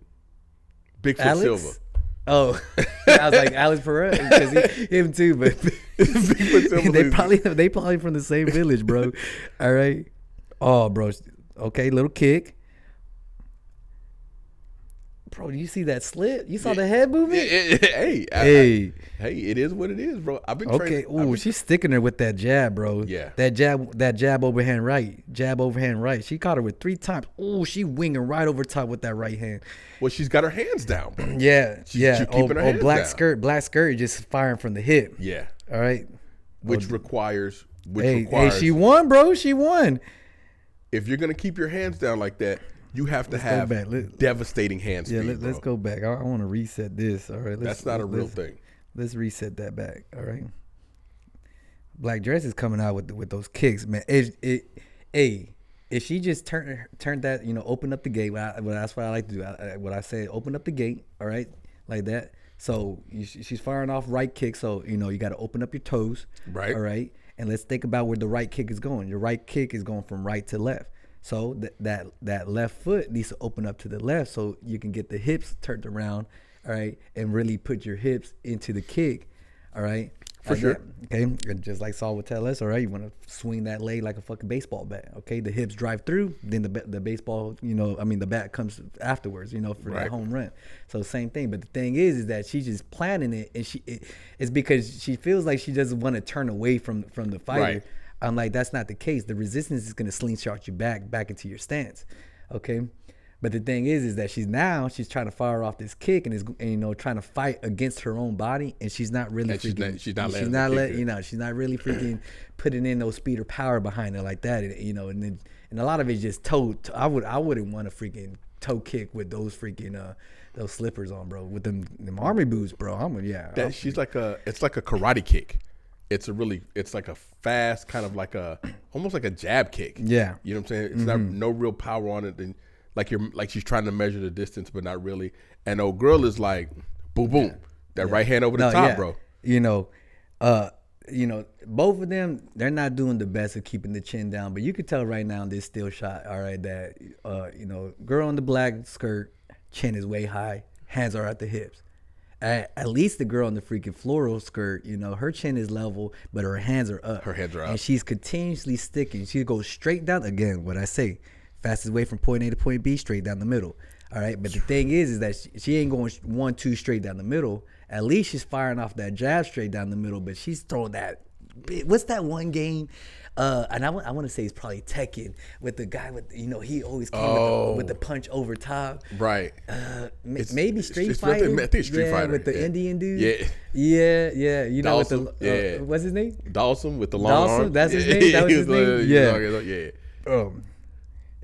Bigfoot Alex? Silva. Oh, I was like Alex Pereira because him too, but they probably from the same village, bro. All right. Oh, bro. Okay, little kick. Bro, do you see that slip? You saw the head movement? Hey, it is what it is, bro. I've been training. Ooh, she's sticking her with that jab, bro. Yeah. That jab overhand right. Jab overhand right. She caught her with 3 times. Ooh, she winging right over top with that right hand. Well, she's got her hands down, bro. Yeah. She's keeping her hands down. Black skirt just firing from the hip. Yeah. All right. Which requires Hey, she won, bro. She won. If you're gonna keep your hands down like that, you have to have devastating hand speed. Yeah, let's go back. I want to reset this. All right, that's not a real thing. Let's reset that back. All right. Black Dress is coming out with those kicks, man. If she just turned that, open up the gate. That's what I like to do. What I say, open up the gate, all right, like that. So she's firing off right kick. So you got to open up your toes, right? All right, and let's think about where the right kick is going. Your right kick is going from right to left. So that left foot needs to open up to the left, so you can get the hips turned around, all right, and really put your hips into the kick, all right. For sure. Okay, and just like Saul would tell us, all right, you want to swing that leg like a fucking baseball bat. Okay, the hips drive through, then the baseball, the bat comes afterwards, for that home run. So same thing. But the thing is that she's just planning it, and it's because she feels like she doesn't want to turn away from the fighter. Right. I'm like, that's not the case. The resistance is going to slingshot you back into your stance. Okay. But the thing is that she's trying to fire off this kick and is trying to fight against her own body, and she's not really she's not really freaking putting in no speed or power behind it like that, and a lot of it's just toe. I wouldn't want to freaking toe kick with those freaking those slippers on, bro, with them army boots, bro. It's like a karate kick. It's like a fast kind of almost like a jab kick. Yeah, you know what I'm saying. It's not no real power on it. And like she's trying to measure the distance, but not really. And old girl is like, boom, boom, that right hand over the top, bro. Both of them, they're not doing the best of keeping the chin down. But you could tell right now in this still shot, all right, that girl in the black skirt, chin is way high, hands are at the hips. At least the girl in the freaking floral skirt, her chin is level, but her hands are up. And she's continuously sticking. She goes straight down. Again, what I say, fastest way from point A to point B, straight down the middle. All right. But the thing is that she ain't going 1-2 straight down the middle. At least she's firing off that jab straight down the middle, but she's throwing that. What's that one game? And I want to say it's probably Tekken with the guy with, he always came with the punch over top. Right. Maybe Street Fighter. I think Street Fighter. With the Indian dude. Yeah. Dawson, with the, what's his name? Dawson with the long arm. That's his name? That was his name? Yeah.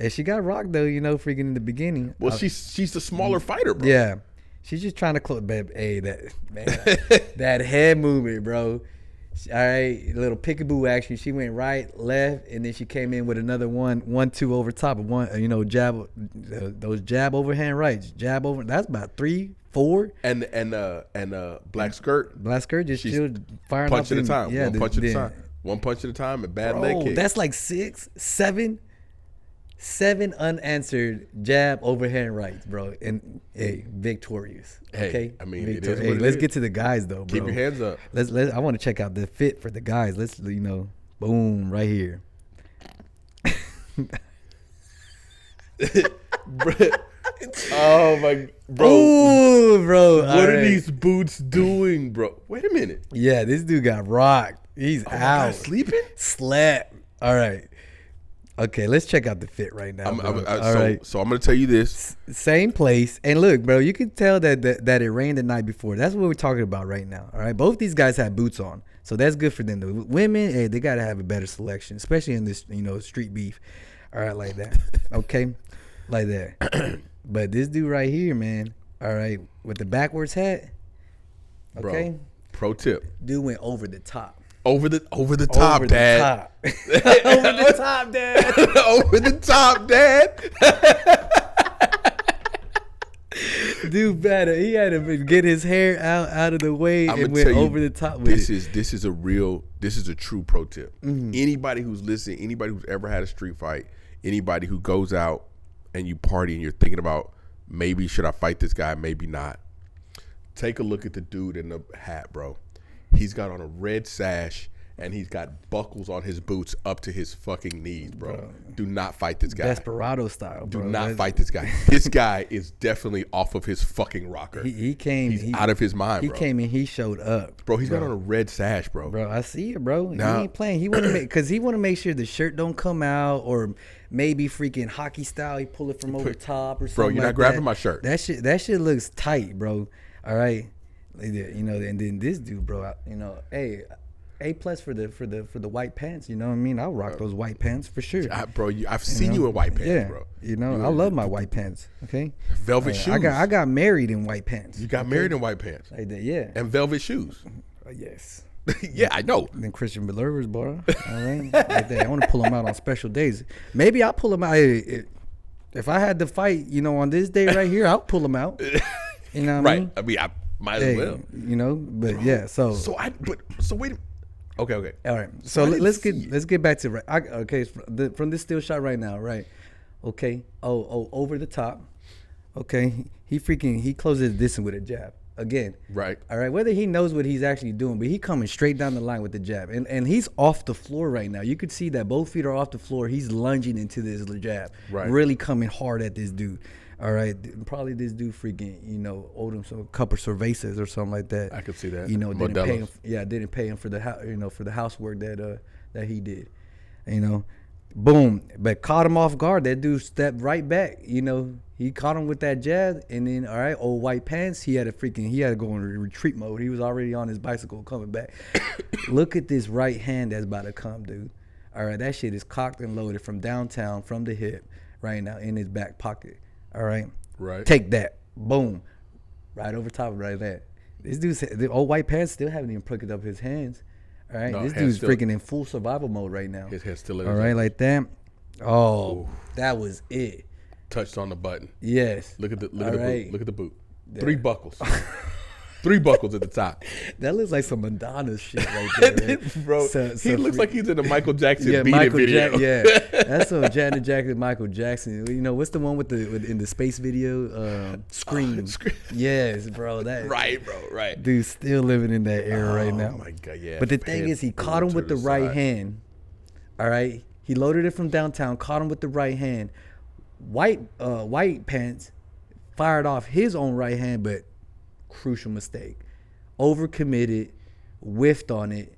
And she got rocked though, freaking in the beginning. Well, she's the smaller fighter, bro. Yeah. She's just trying to close, babe. Hey, that head movement, bro. All right, little peekaboo action. She went right, left, and then she came in with another 1-2 over top of one. Jab, those jab overhand rights, jab over. That's about 3, 4. And black skirt. Black skirt just still firing punch up at a time. Yeah, one punch at a time. One punch at a time and bad leg kick. That's like 6, 7 unanswered jab overhand rights, bro, and victorious. Okay, I mean, let's get to the guys though, bro. Keep your hands up. I want to check out the fit for the guys. Let's boom right here. Oh my, bro. Ooh, bro. What are these boots doing, bro? Wait a minute. Yeah, this dude got rocked. He's out. Sleeping? Slept. All right. Okay, let's check out the fit right now. So I'm gonna tell you this. Same place, and look, bro, you can tell that it rained the night before. That's what we're talking about right now. All right, both these guys have boots on, so that's good for them. The women, hey, they gotta have a better selection, especially in this, street beef. All right, like that. Okay, like that. But this dude right here, man. All right, with the backwards hat. Okay. Bro, pro tip. Dude went over the top. Over the top, Dad. Over the top, Dad. Over the top, Dad. Dude, better. He had to get his hair out of the way and went over the top with it. This is a true pro tip. Mm-hmm. Anybody who's listening, anybody who's ever had a street fight, anybody who goes out and you party and you're thinking about maybe should I fight this guy, maybe not. Take a look at the dude in the hat, bro. He's got on a red sash and he's got buckles on his boots up to his fucking knees, bro. Do not fight this guy. Desperado style, bro. Do not fight this guy. This guy is definitely off of his fucking rocker. He's out of his mind, bro. He came in, he showed up. Bro, he's got on a red sash, bro. Bro, I see it, bro. He ain't playing. He want to make sure the shirt don't come out, or maybe freaking hockey style, he pull it from over top or something. Bro, you're not grabbing my shirt. That shit looks tight, bro. All right. And then this dude, bro, hey, A+ for the white pants. You know what I mean? I'll rock those white pants for sure. Bro, I've seen you in white pants, bro. I love my white pants. Okay, velvet shoes. I got married in white pants. You got married in white pants. Like that, yeah. And velvet shoes. Yes. Yeah, I know. Then Christian Believers, bro. All right, like that. I want to pull them out on special days. Maybe I'll pull them out. If I had to fight, on this day right here, I'll pull them out. You know what I mean? I mean, I might as well. But bro. Yeah. So wait. Okay. All right. So let's get back to okay from this still shot right now, right? Okay. Over the top. Okay. He closes this with a jab. Again, right. All right. Whether he knows what he's actually doing, but he coming straight down the line with the jab, and he's off the floor right now. You could see that both feet are off the floor. He's lunging into this jab, right. Really coming hard at this dude. All right. Probably this dude freaking owed him a couple of cervezas or something like that. I could see that. Didn't pay him for the for the housework that he did. Boom, but caught him off guard. That dude stepped right back. He caught him with that jab, and then old white pants. He had to go in retreat mode. He was already on his bicycle coming back. Look at this right hand that's about to come, dude. All right, that shit is cocked and loaded from downtown, from the hip, right now in his back pocket. All right, Take that, boom, right over top of right there. This dude's the old white pants still haven't even pricked up his hands. All right, this dude's freaking in full survival mode right now. His head's still in all right, like that. Oh, ooh. That was it. Touched on the button. Yes. Look at the boot. Look at the boot. Yeah. 3 buckles. 3 buckles at the top. That looks like some Madonna shit right there, right? Bro. He looks like he's in a Michael Jackson Beat It video. That's some Janet Jackson, Michael Jackson. What's the one in the space video? Scream. Yes, bro. Right, bro. Right. Dude's still living in that era right now. Oh my God, yeah. But the thing is, he caught him with the right hand. All right. He loaded it from downtown, caught him with the right hand. White pants fired off his own right hand, but crucial mistake. Overcommitted, whiffed on it.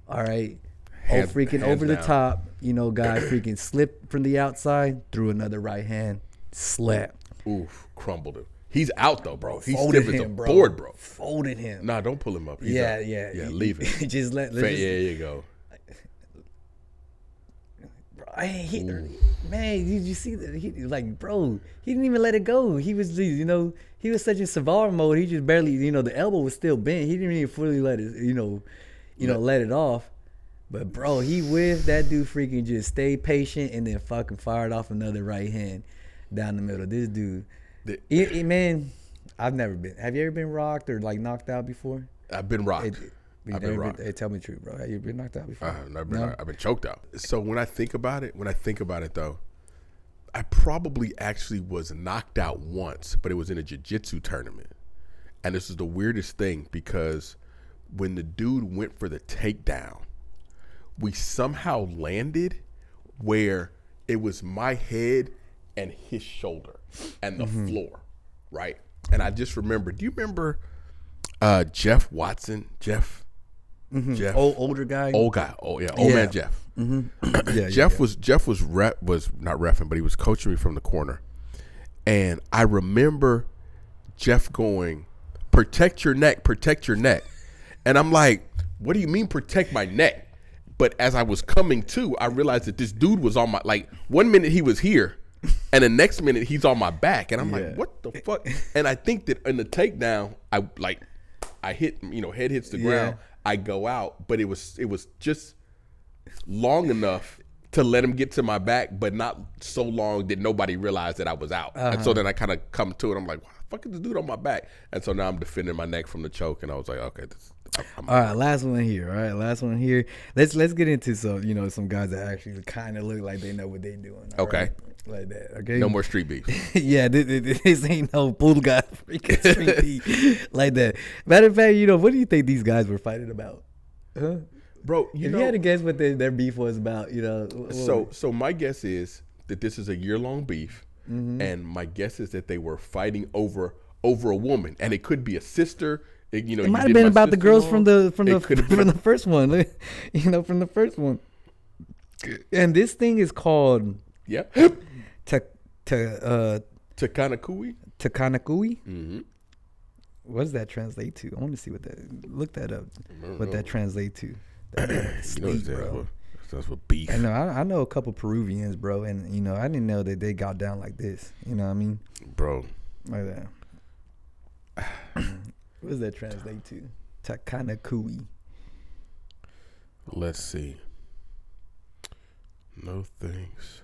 All right. Hands over the top. Guy freaking slipped from the outside, threw another right hand, slapped. Oof, crumbled him. He's out though, bro. He's stiff as a board, bro. Folded him. Nah, don't pull him up. He's yeah. Leave it. Just let. There you go. Man, did you see that? He didn't even let it go. He was, he was such in survival mode. He just barely, the elbow was still bent. He didn't even fully let it, let it off. But bro, he whiffed. That dude freaking just stayed patient and then fucking fired off another right hand down the middle. This dude, man, I've never been. Have you ever been rocked or knocked out before? I've been rocked. I've been rocked. Hey, tell me the truth, bro. Have you been knocked out before? I've been choked out. So when I think about it though, I probably actually was knocked out once, but it was in a jiu-jitsu tournament. And this is the weirdest thing because when the dude went for the takedown, we somehow landed where it was my head and his shoulder and the floor, right? And I just remember, do you remember Jeff Watson? Jeff? Mm-hmm. Jeff, older guy, old guy. Oh yeah, old man Jeff. Mm-hmm. Jeff was not reffing, but he was coaching me from the corner, and I remember Jeff going, "Protect your neck, and I'm like, "What do you mean protect my neck?" But as I was coming to, I realized that this dude was on my 1 minute he was here, and the next minute he's on my back, and I'm like, "What the fuck?" And I think that in the takedown, I hit, head hits the ground. I go out, but it was just long enough to let him get to my back, but not so long that nobody realized that I was out. And so then I kind of come to it. I'm like, "Why the fuck is this dude on my back?" And so now I'm defending my neck from the choke, and I was like, "Okay, all right, last one here. All right, last one here. Let's get into some guys that actually kind of look like they know what they're doing. Okay. Right? Like that, okay? No more street beef. Yeah, this ain't no pool guy freaking street beef like that. Matter of fact, what do you think these guys were fighting about? Huh? Bro, if you had to guess what their beef was about, So my guess is that this is a year-long beef, and my guess is that they were fighting over a woman, and it could be a sister. It might have been about the girls from the first one, from the first one. And this thing is called Takanakui. Mm-hmm. What does that translate to? I want to see look that up. What that translate to? Sleep, bro. That's what beef. I know a couple Peruvians, bro, and I didn't know that they got down like this. You know what I mean, bro? Like that. What does that translate to? Takanakui. Let's see. No thanks.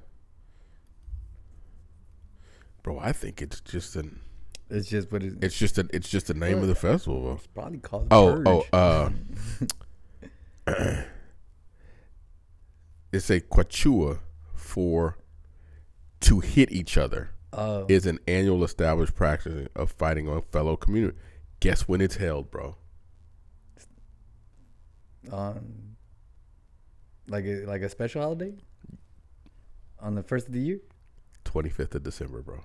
Bro, I think it's just an. It's just what it's just the name of the festival. Bro. It's probably called Purge. It's a Quechua for to hit each other. Is an annual established practice of fighting on fellow community. Guess when it's held, bro? Like a special holiday on the first of the year. 25th of December, bro.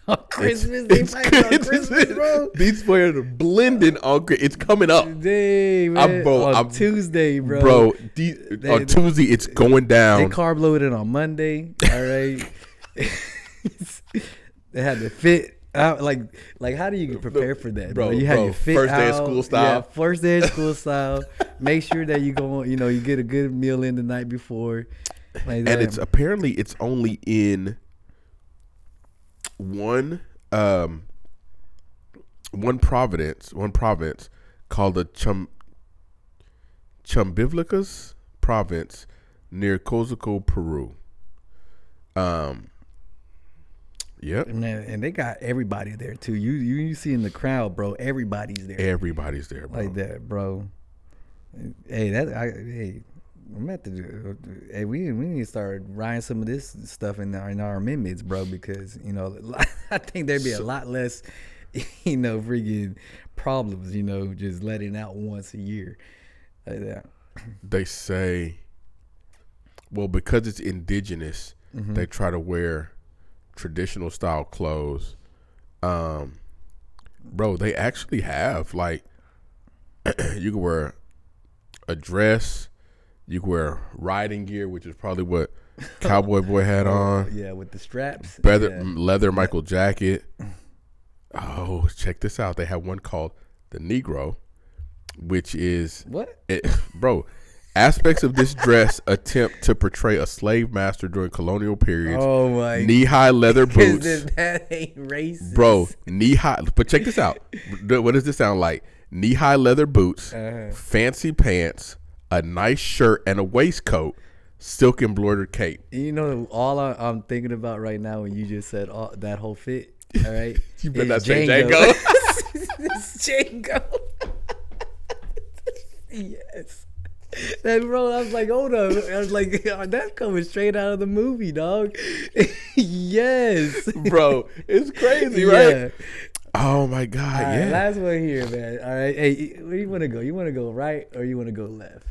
On Christmas, they fight on Christmas, bro. These players are blending on. It's coming up. Today, man. On Tuesday, bro. Bro, on Tuesday, it's going down. They carb loaded on Monday. All right. They had to fit out. Like how do you prepare for that, bro? You had your fit first day out, of school style. Yeah, first day of school style. Make sure that you go. You get a good meal in the night before. Like that. And it's apparently it's only in one province called the Chambivlicas province near Cozuco, Peru. Yep. And they got everybody there too. You see in the crowd, bro. Everybody's there. Everybody's there, bro. Like that, bro. Hey, I'm at the. Hey, we need to start writing some of this stuff in our amendments, bro, because I think there'd be a lot less, freaking problems, just letting out once a year, like that. They say, well, because it's indigenous, they try to wear traditional style clothes. Bro, they actually have like you can wear a dress. You can wear riding gear, which is probably what Cowboy Boy had on. Yeah, with the straps. Leather Michael jacket. Oh, check this out. They have one called the Negro, which is... What? Bro, aspects of this dress attempt to portray a slave master during colonial periods. Oh, my... Knee-high leather boots. That ain't racist. Bro, knee-high... But check this out. What does this sound like? Knee-high leather boots, fancy pants, a nice shirt and a waistcoat, silk embroidered cape. All I'm thinking about right now when you just said that whole fit, all right? You better not say Django. It's Django. Yes. That, bro, I was like, hold up. I was like, that's coming straight out of the movie, dog. Yes. Bro, it's crazy, right? Oh, my God, all right, yeah. Last one here, man. All right. Hey, where do you want to go? You want to go right or you want to go left?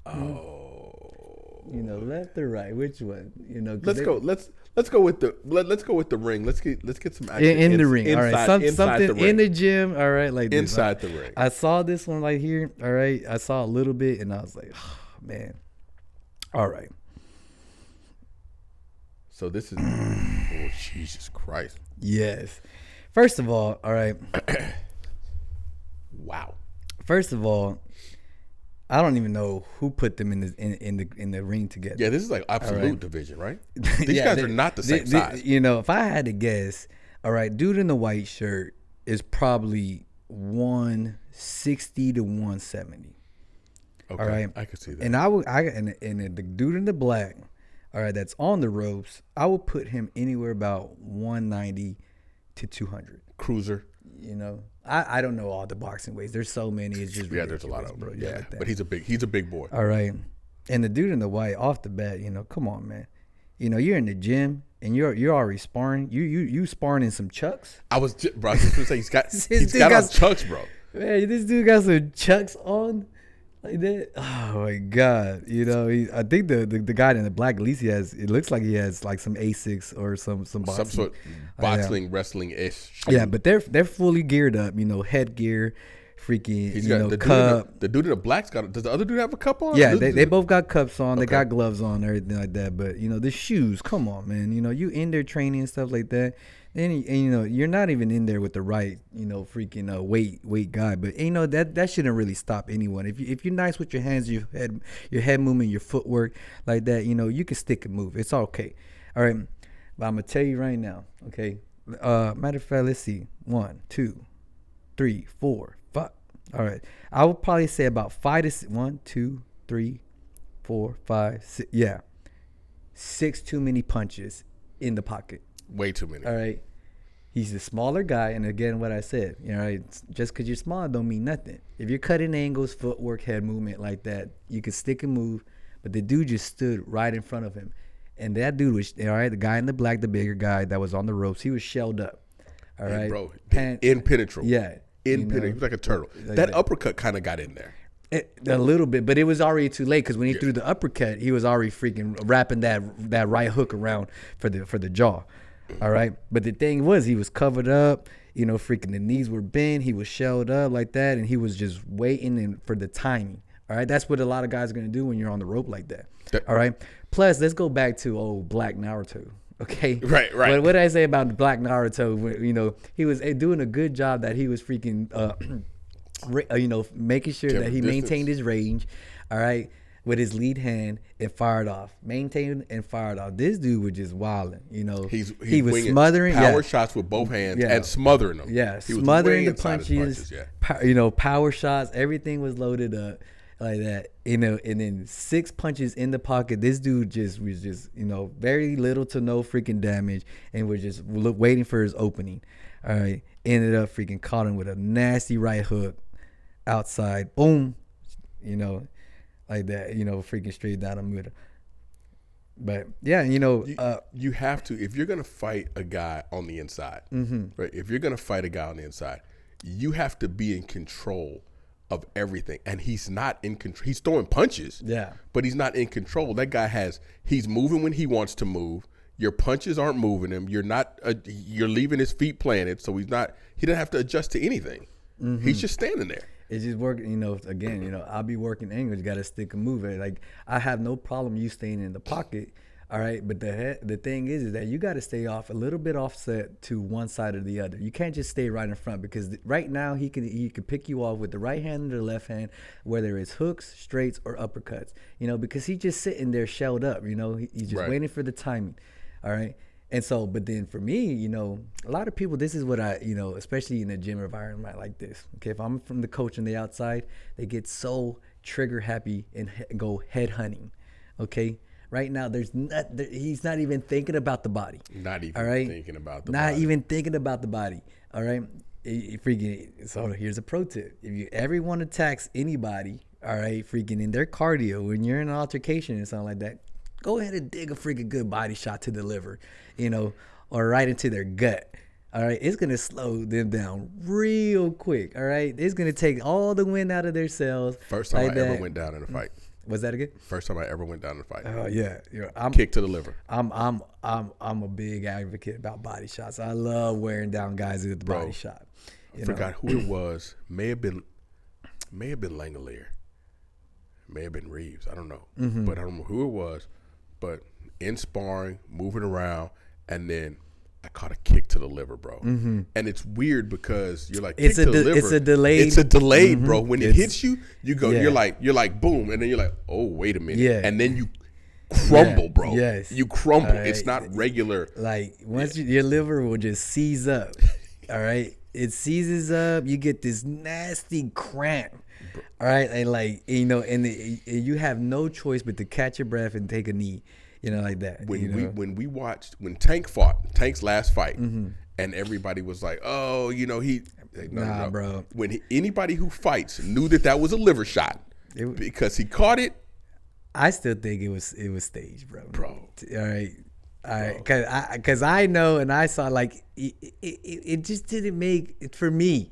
Oh, left or right? Which one? Let's go with the ring. Let's get some action in the ring. All right, something the ring. in the gym. All right, like inside the ring. I saw this one right here. All right, I saw a little bit, and I was like, oh, man. All right. So this is oh Jesus Christ. Yes. First of all right. Wow. First of all, I don't even know who put them in the ring together. Yeah, this is like absolute division, right? These guys are not the same size. If I had to guess, all right, dude in the white shirt is probably 160 to 170. Okay, all right, I could see that. And and the dude in the black, all right, that's on the ropes, I would put him anywhere about 190 to 200. Cruiser. I don't know all the boxing weights. There's so many. It's just there's a lot of them, bro. Yeah, like but he's a big boy. All right, and the dude in the white off the bat, come on, man. You're in the gym and you're already sparring. You sparring in some chucks. I was just going to say he's got on chucks, bro. Man, this dude got some chucks on like that. Oh my God. I think the guy in the black, at least it looks like he has like some Asics or some boxing. Some sort of boxing, wrestling-ish. Yeah, but they're fully geared up, headgear, freaking, he's got the cup. The dude in the black's got, does the other dude have a cup on? Yeah, they both got cups on. Okay. They got gloves on, everything like that. But, the shoes, come on, man. You in there training and stuff like that. And you're not even in there with the right, freaking weight guy. But that shouldn't really stop anyone. If you're nice with your hands, your head movement, your footwork like that, you can stick and move. It's okay. All right. But I'm gonna tell you right now. Okay. Matter of fact, let's see. 1, 2, 3, 4, 5. All right. I would probably say about 5 to 1, 2, 3, 4, 5, 6. Yeah. 6 too many punches in the pocket. Way too many. All right. He's a smaller guy, and again, what I said, just because you're small don't mean nothing. If you're cutting angles, footwork, head movement like that, you can stick and move. But the dude just stood right in front of him, and that dude was the guy in the black, the bigger guy that was on the ropes. He was shelled up. All right, bro, impenetrable. Yeah, impenetrable. He was like a turtle. That uppercut kind of got in there. A little bit, but it was already too late because when he threw the uppercut, he was already freaking wrapping that right hook around for the jaw. All right, but the thing was, he was covered up. Freaking the knees were bent. He was shelled up like that, and he was just waiting for the timing. All right, that's what a lot of guys are gonna do when you're on the rope like that. All right. Plus, let's go back to old Black Naruto. Okay. Right. What did I say about Black Naruto? He was doing a good job that he was freaking, making sure that he maintained his range. All right. With his lead hand and fired off. Maintained and fired off. This dude was just wilding. He was smothering power shots with both hands and smothering them. Yeah, smothering the punches. Power shots. Everything was loaded up like that. And then 6 punches in the pocket. This dude was very little to no freaking damage, and was just waiting for his opening. All right, ended up freaking caught him with a nasty right hook outside. Boom. Like that, freaking straight down the middle. But yeah, you have to, if you're gonna fight a guy on the inside, right? If you're gonna fight a guy on the inside, you have to be in control of everything. And he's not in control. He's throwing punches, but he's not in control. That guy he's moving when he wants to move. Your punches aren't moving him. You're leaving his feet planted, so he doesn't have to adjust to anything. He's just standing there. It's just working, again, I'll be working angles. You got to stick and move it. Like, I have no problem you staying in the pocket, all right? But the thing is that you got to stay off a little bit offset to one side or the other. You can't just stay right in front, because right now he could pick you off with the right hand or the left hand, whether it's hooks, straights, or uppercuts, because he's just sitting there shelled up, he's just waiting for the timing, all right? And so, but then for me, a lot of people, this is what I, especially in a gym environment like this. Okay, if I'm from the coach on the outside, they get so trigger happy and go head hunting. Okay, right now he's not even thinking about the body. Not even thinking about the body. Not even thinking about the body. All right, so here's a pro tip: if you ever want to tax anybody, all right, freaking in their cardio when you're in an altercation and something like that, go ahead and dig a freaking good body shot to the liver, or right into their gut. All right, it's gonna slow them down real quick. All right, it's gonna take all the wind out of their cells. First time I ever went down in a fight. Was that again? First time I ever went down in a fight. Oh yeah, kick to the liver. I'm a big advocate about body shots. I love wearing down guys with the body shot. I forgot who it was. May have been Langolier. May have been Reeves. I don't know, but I don't know who it was. But in sparring, moving around, and then I caught a kick to the liver, bro. And it's weird because you're like, kick to the liver. It's a delayed. It's a delayed, bro. When it hits you, you go. You're like, boom, and then you're like, oh, wait a minute. Yeah. And then you crumble, bro. Yes. You crumble. Right. It's not regular. Like once your liver will just seize up. All right, it seizes up. You get this nasty cramp. All right, and and you have no choice but to catch your breath and take a knee, like that. When we watched when Tank's last fight, and everybody was like, oh, no. Bro. When anybody who fights knew that was a liver shot because he caught it. I still think it was staged, bro. All right, because I know and I saw it just didn't make for me.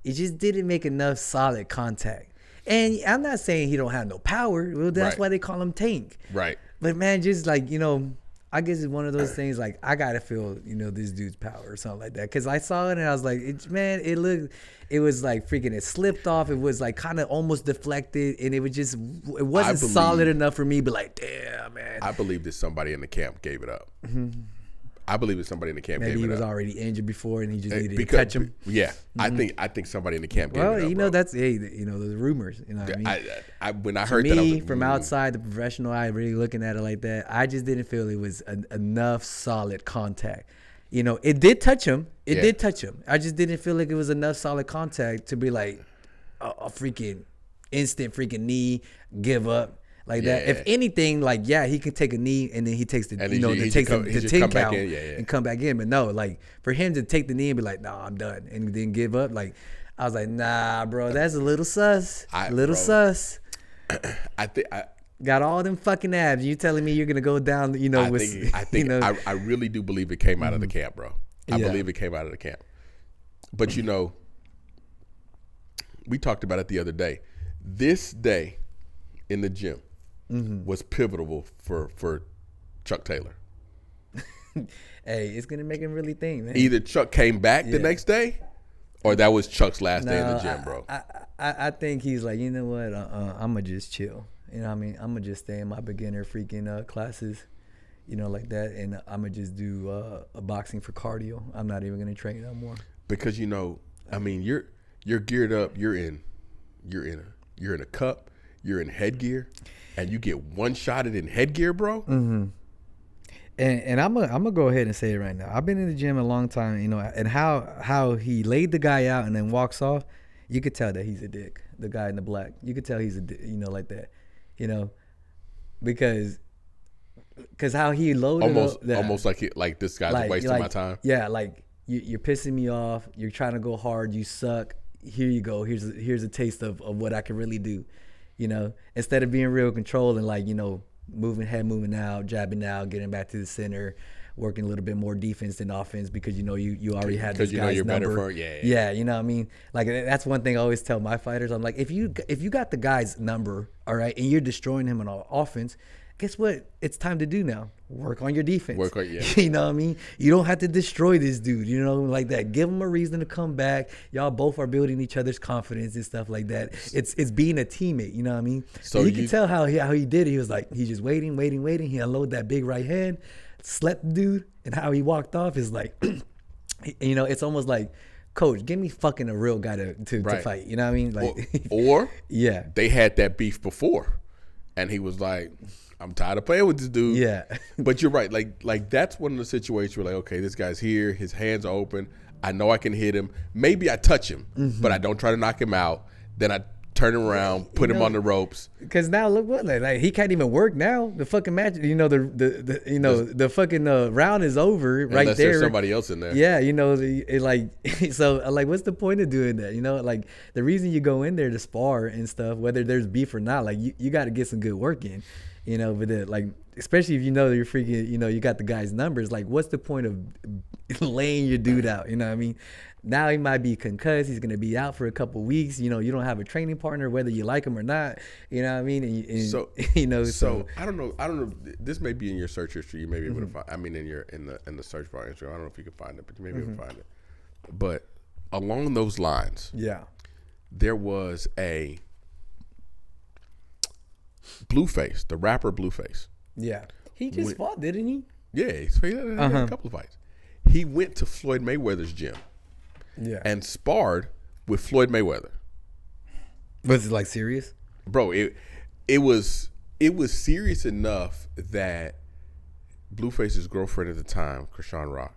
It just didn't make enough solid contact. And I'm not saying he don't have no power. Well, that's why they call him Tank. Right. But man, just I guess it's one of those things I gotta feel, this dude's power or something like that. Cause I saw it and I was like, it was like freaking, it slipped off. It was like kind of almost deflected, and it wasn't solid enough for me. But like, damn, man. I believe that somebody in the camp gave it up. I believe that somebody in the camp gave it up. Maybe he was already injured before and he just needed to catch him. Yeah, I think somebody in the camp gave it up. Well, that's those rumors. You know what I mean? When I heard that, I was like, from outside the professional eye, really looking at it like that, I just didn't feel it was enough solid contact. It did touch him. It did touch him. I just didn't feel like it was enough solid contact to be like a freaking instant freaking knee, give up. like that. If anything, like, yeah, he can take a knee and then he takes the, the 10 count and come back in. But no, like for him to take the knee and be like, no, I'm done, and then give up, like, I was like, nah, bro, that's a little sus. Sus. I think got all them fucking abs. You telling me you're gonna go down? You know, I really do believe it came out of the camp, bro. I believe it came out of the camp. But you know, we talked about it the other day. This day in the gym was pivotal for Chuck Taylor. Hey, it's gonna make him really think, man. Either Chuck came back the next day, or that was Chuck's last day in the gym, bro. I think he's like, you know what? I'm gonna just chill. You know what I mean? I'm gonna just stay in my beginner freaking classes, you know, like that, and I'm gonna just do a boxing for cardio. I'm not even gonna train no more. Because you know, I mean, you're geared up. You're in a cup. You're in headgear, and you get one shot in headgear, bro. Mm-hmm. And I'm gonna go ahead and say it right now. I've been in the gym a long time, you know, and how he laid the guy out and then walks off, you could tell that he's a dick. The guy in the black, you could tell he's a dick, you know, like that, you know, because how he loaded almost like this guy's wasting my time. Yeah, like you're pissing me off. You're trying to go hard. You suck. Here you go. Here's a taste of what I can really do, you know. Instead of being real controlled and like, you know, moving out, jabbing out, getting back to the center, working a little bit more defense than offense because you know you already had this guy's number. Better for yeah, you know what I mean? Like that's one thing I always tell my fighters. I'm like, if you got the guy's number, all right, and you're destroying him on offense, guess what? It's time to do now. Work on your defense. You know what I mean? You don't have to destroy this dude, you know, like that. Give him a reason to come back. Y'all both are building each other's confidence and stuff like that. It's being a teammate, you know what I mean? So you can tell how he did it. He was like, he's just waiting. He unloaded that big right hand, slept the dude, and how he walked off is like, you know, it's almost like, coach, give me fucking a real guy to fight. You know what I mean? Like, or yeah, they had that beef before, and he was like, I'm tired of playing with this dude. Yeah. But you're right. Like that's one of the situations where like, okay, this guy's here. His hands are open. I know I can hit him. Maybe I touch him, but I don't try to knock him out. Then I turn around, put him on the ropes. Because now look what like he can't even work now. The fucking match, you know, the fucking round is over right unless there. There's somebody else in there. Yeah, you know, so like, what's the point of doing that? You know, like the reason you go in there to spar and stuff, whether there's beef or not, like you got to get some good work in. You know, but like, especially if you know that you're freaking, you know, you got the guy's numbers, like what's the point of laying your dude out? You know what I mean? Now he might be concussed. He's going to be out for a couple of weeks. You know, you don't have a training partner, whether you like him or not. You know what I mean? And so, you know, so I don't know. This may be in your search history. You may be able to find, I mean, in the search bar entry. I don't know if you can find it, but you may be able to find it. But along those lines, yeah, there was a Blueface, the rapper Blueface. Yeah. He just fought, didn't he? Yeah, he had a couple of fights. He went to Floyd Mayweather's gym. Yeah. And sparred with Floyd Mayweather. Was it like serious? Bro, it was serious enough that Blueface's girlfriend at the time, Krishan Rock,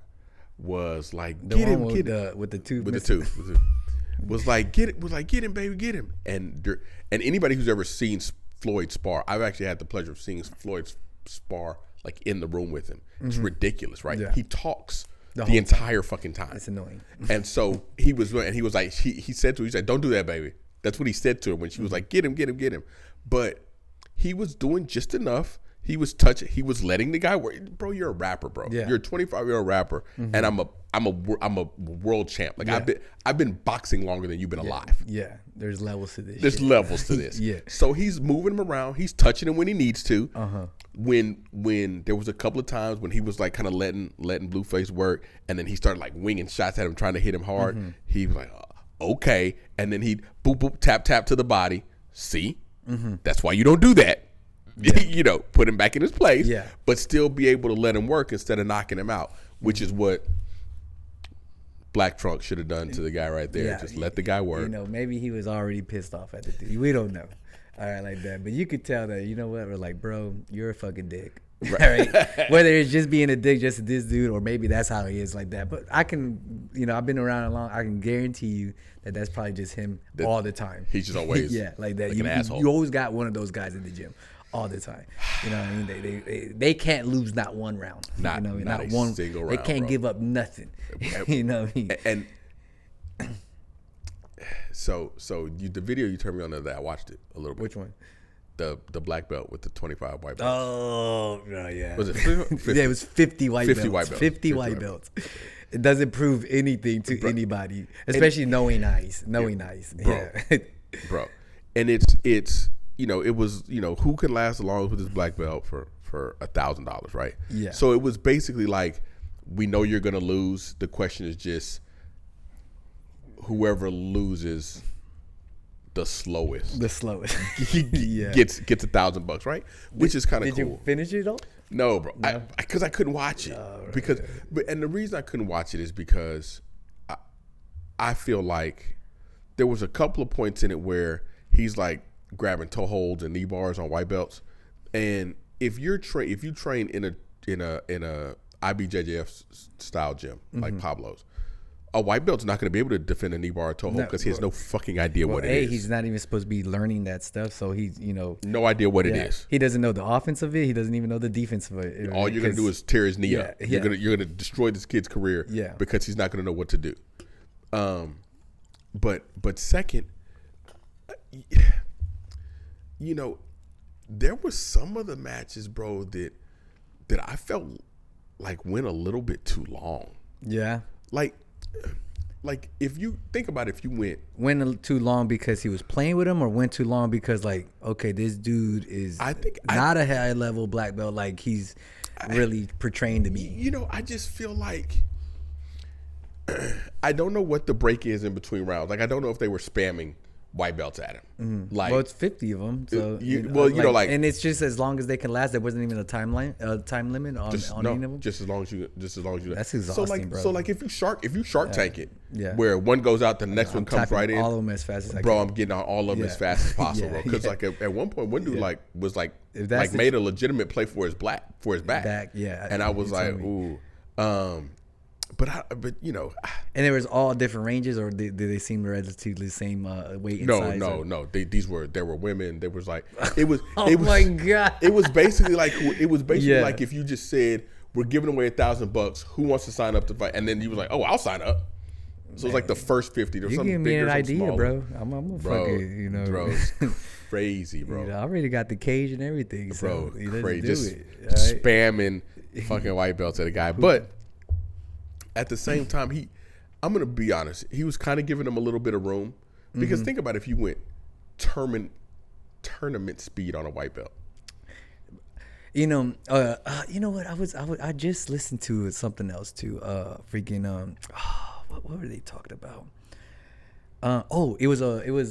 was like, get him with the tooth. Was like, get him, baby, get him. And anybody who's ever seen Floyd spar, I've actually had the pleasure of seeing Floyd spar like in the room with him. It's ridiculous, right? Yeah. He talks the entire fucking time. It's annoying. And so he was like, he said to her, he's like, don't do that, baby. That's what he said to her when she was like, get him. But he was doing just enough. He was touching. He was letting the guy work. Bro, you're a rapper, bro. Yeah. You're a 25-year-old rapper, and I'm a world champ. Like I've been boxing longer than you've been alive. Yeah, there's levels to this. There's levels to this. Yeah. So he's moving him around. He's touching him when he needs to. When there was a couple of times when he was like kind of letting Blueface work, and then he started like winging shots at him, trying to hit him hard. He was like, okay, and then he'd boop tap to the body. See, that's why you don't do that. Yeah. You know, put him back in his place, but still be able to let him work instead of knocking him out, which is what Black Trunk should have done to the guy right there. Yeah, just let the guy work. You know, maybe he was already pissed off at the dude. We don't know. All right, like that. But you could tell that, you know what, we're like, bro, you're a fucking dick. Right. Whether it's just being a dick just to this dude, or maybe that's how he is like that. But I can, you know, I've been around long. I can guarantee you that that's probably just him all the time. He's just always like that. Like an asshole. You always got one of those guys in the gym. all the time. You know what I mean? They can't lose not one round. Not one single round. They can't give up nothing. You know what I mean? And so the video you turned me on the other day, I watched it a little bit. Which one? The black belt with the 25 white belts. Oh, yeah. Was it 50? Yeah, it was 50 white belts. 50 white belts. 50 white belts. It doesn't prove anything to anybody, especially knowing ice. Bro, yeah. Bro. And it's it was, who can last the longest with this black belt for $1,000, right? Yeah. So it was basically like, we know you're going to lose. The question is just whoever loses the slowest gets $1,000, right? Which is kind of cool. Did you finish it though? No, bro. No? Because I couldn't watch it. And the reason I couldn't watch it is because I feel like there was a couple of points in it where he's like grabbing toe holds and knee bars on white belts, and if you train in a IBJJF style gym like Pablo's, a white belt's not going to be able to defend a knee bar or toe hold because he has no fucking idea what it is. He's not even supposed to be learning that stuff, so he's no idea what it is. He doesn't know the offense of it. He doesn't even know the defense of it. All you're going to do is tear his knee up. You're going to destroy this kid's career because he's not going to know what to do. But second, there were some of the matches, bro, that I felt like went a little bit too long. Yeah. Like if you think about it, if you went too long because he was playing with him, or went too long because this dude is not a high level black belt like he's really portraying to be. I just feel like I don't know what the break is in between rounds. Like I don't know if they were spamming white belts at him. Mm-hmm. Like, it's 50 of them. So and it's just as long as they can last. There wasn't even a time limit on any of them. Just as long as you. That's exhausting, bro. So like if you shark tank it, where one goes out, the next one comes right in. All of them as fast as I can. Bro, I'm getting on all of them as fast as possible, because like at one point, one dude was made a legitimate play for his back. And I was like, ooh. But and there was all different ranges, or did they seem relatively the same weight and size? No. There were women. There was like it was. My God! It was basically like like if you just said, we're giving away $1,000. Who wants to sign up to fight? And then you was like, oh, I'll sign up. So it's like the first 50. There's something bigger, me an something idea, smaller. bro. I'm fucking, bro, it's crazy, bro. I already got the cage and everything, so crazy. Just spamming fucking white belts at a guy, but. At the same time, I'm going to be honest, he was kind of giving him a little bit of room. Because think about it, if you went tournament speed on a white belt. You know what? I just listened to something else too. What were they talking about? It was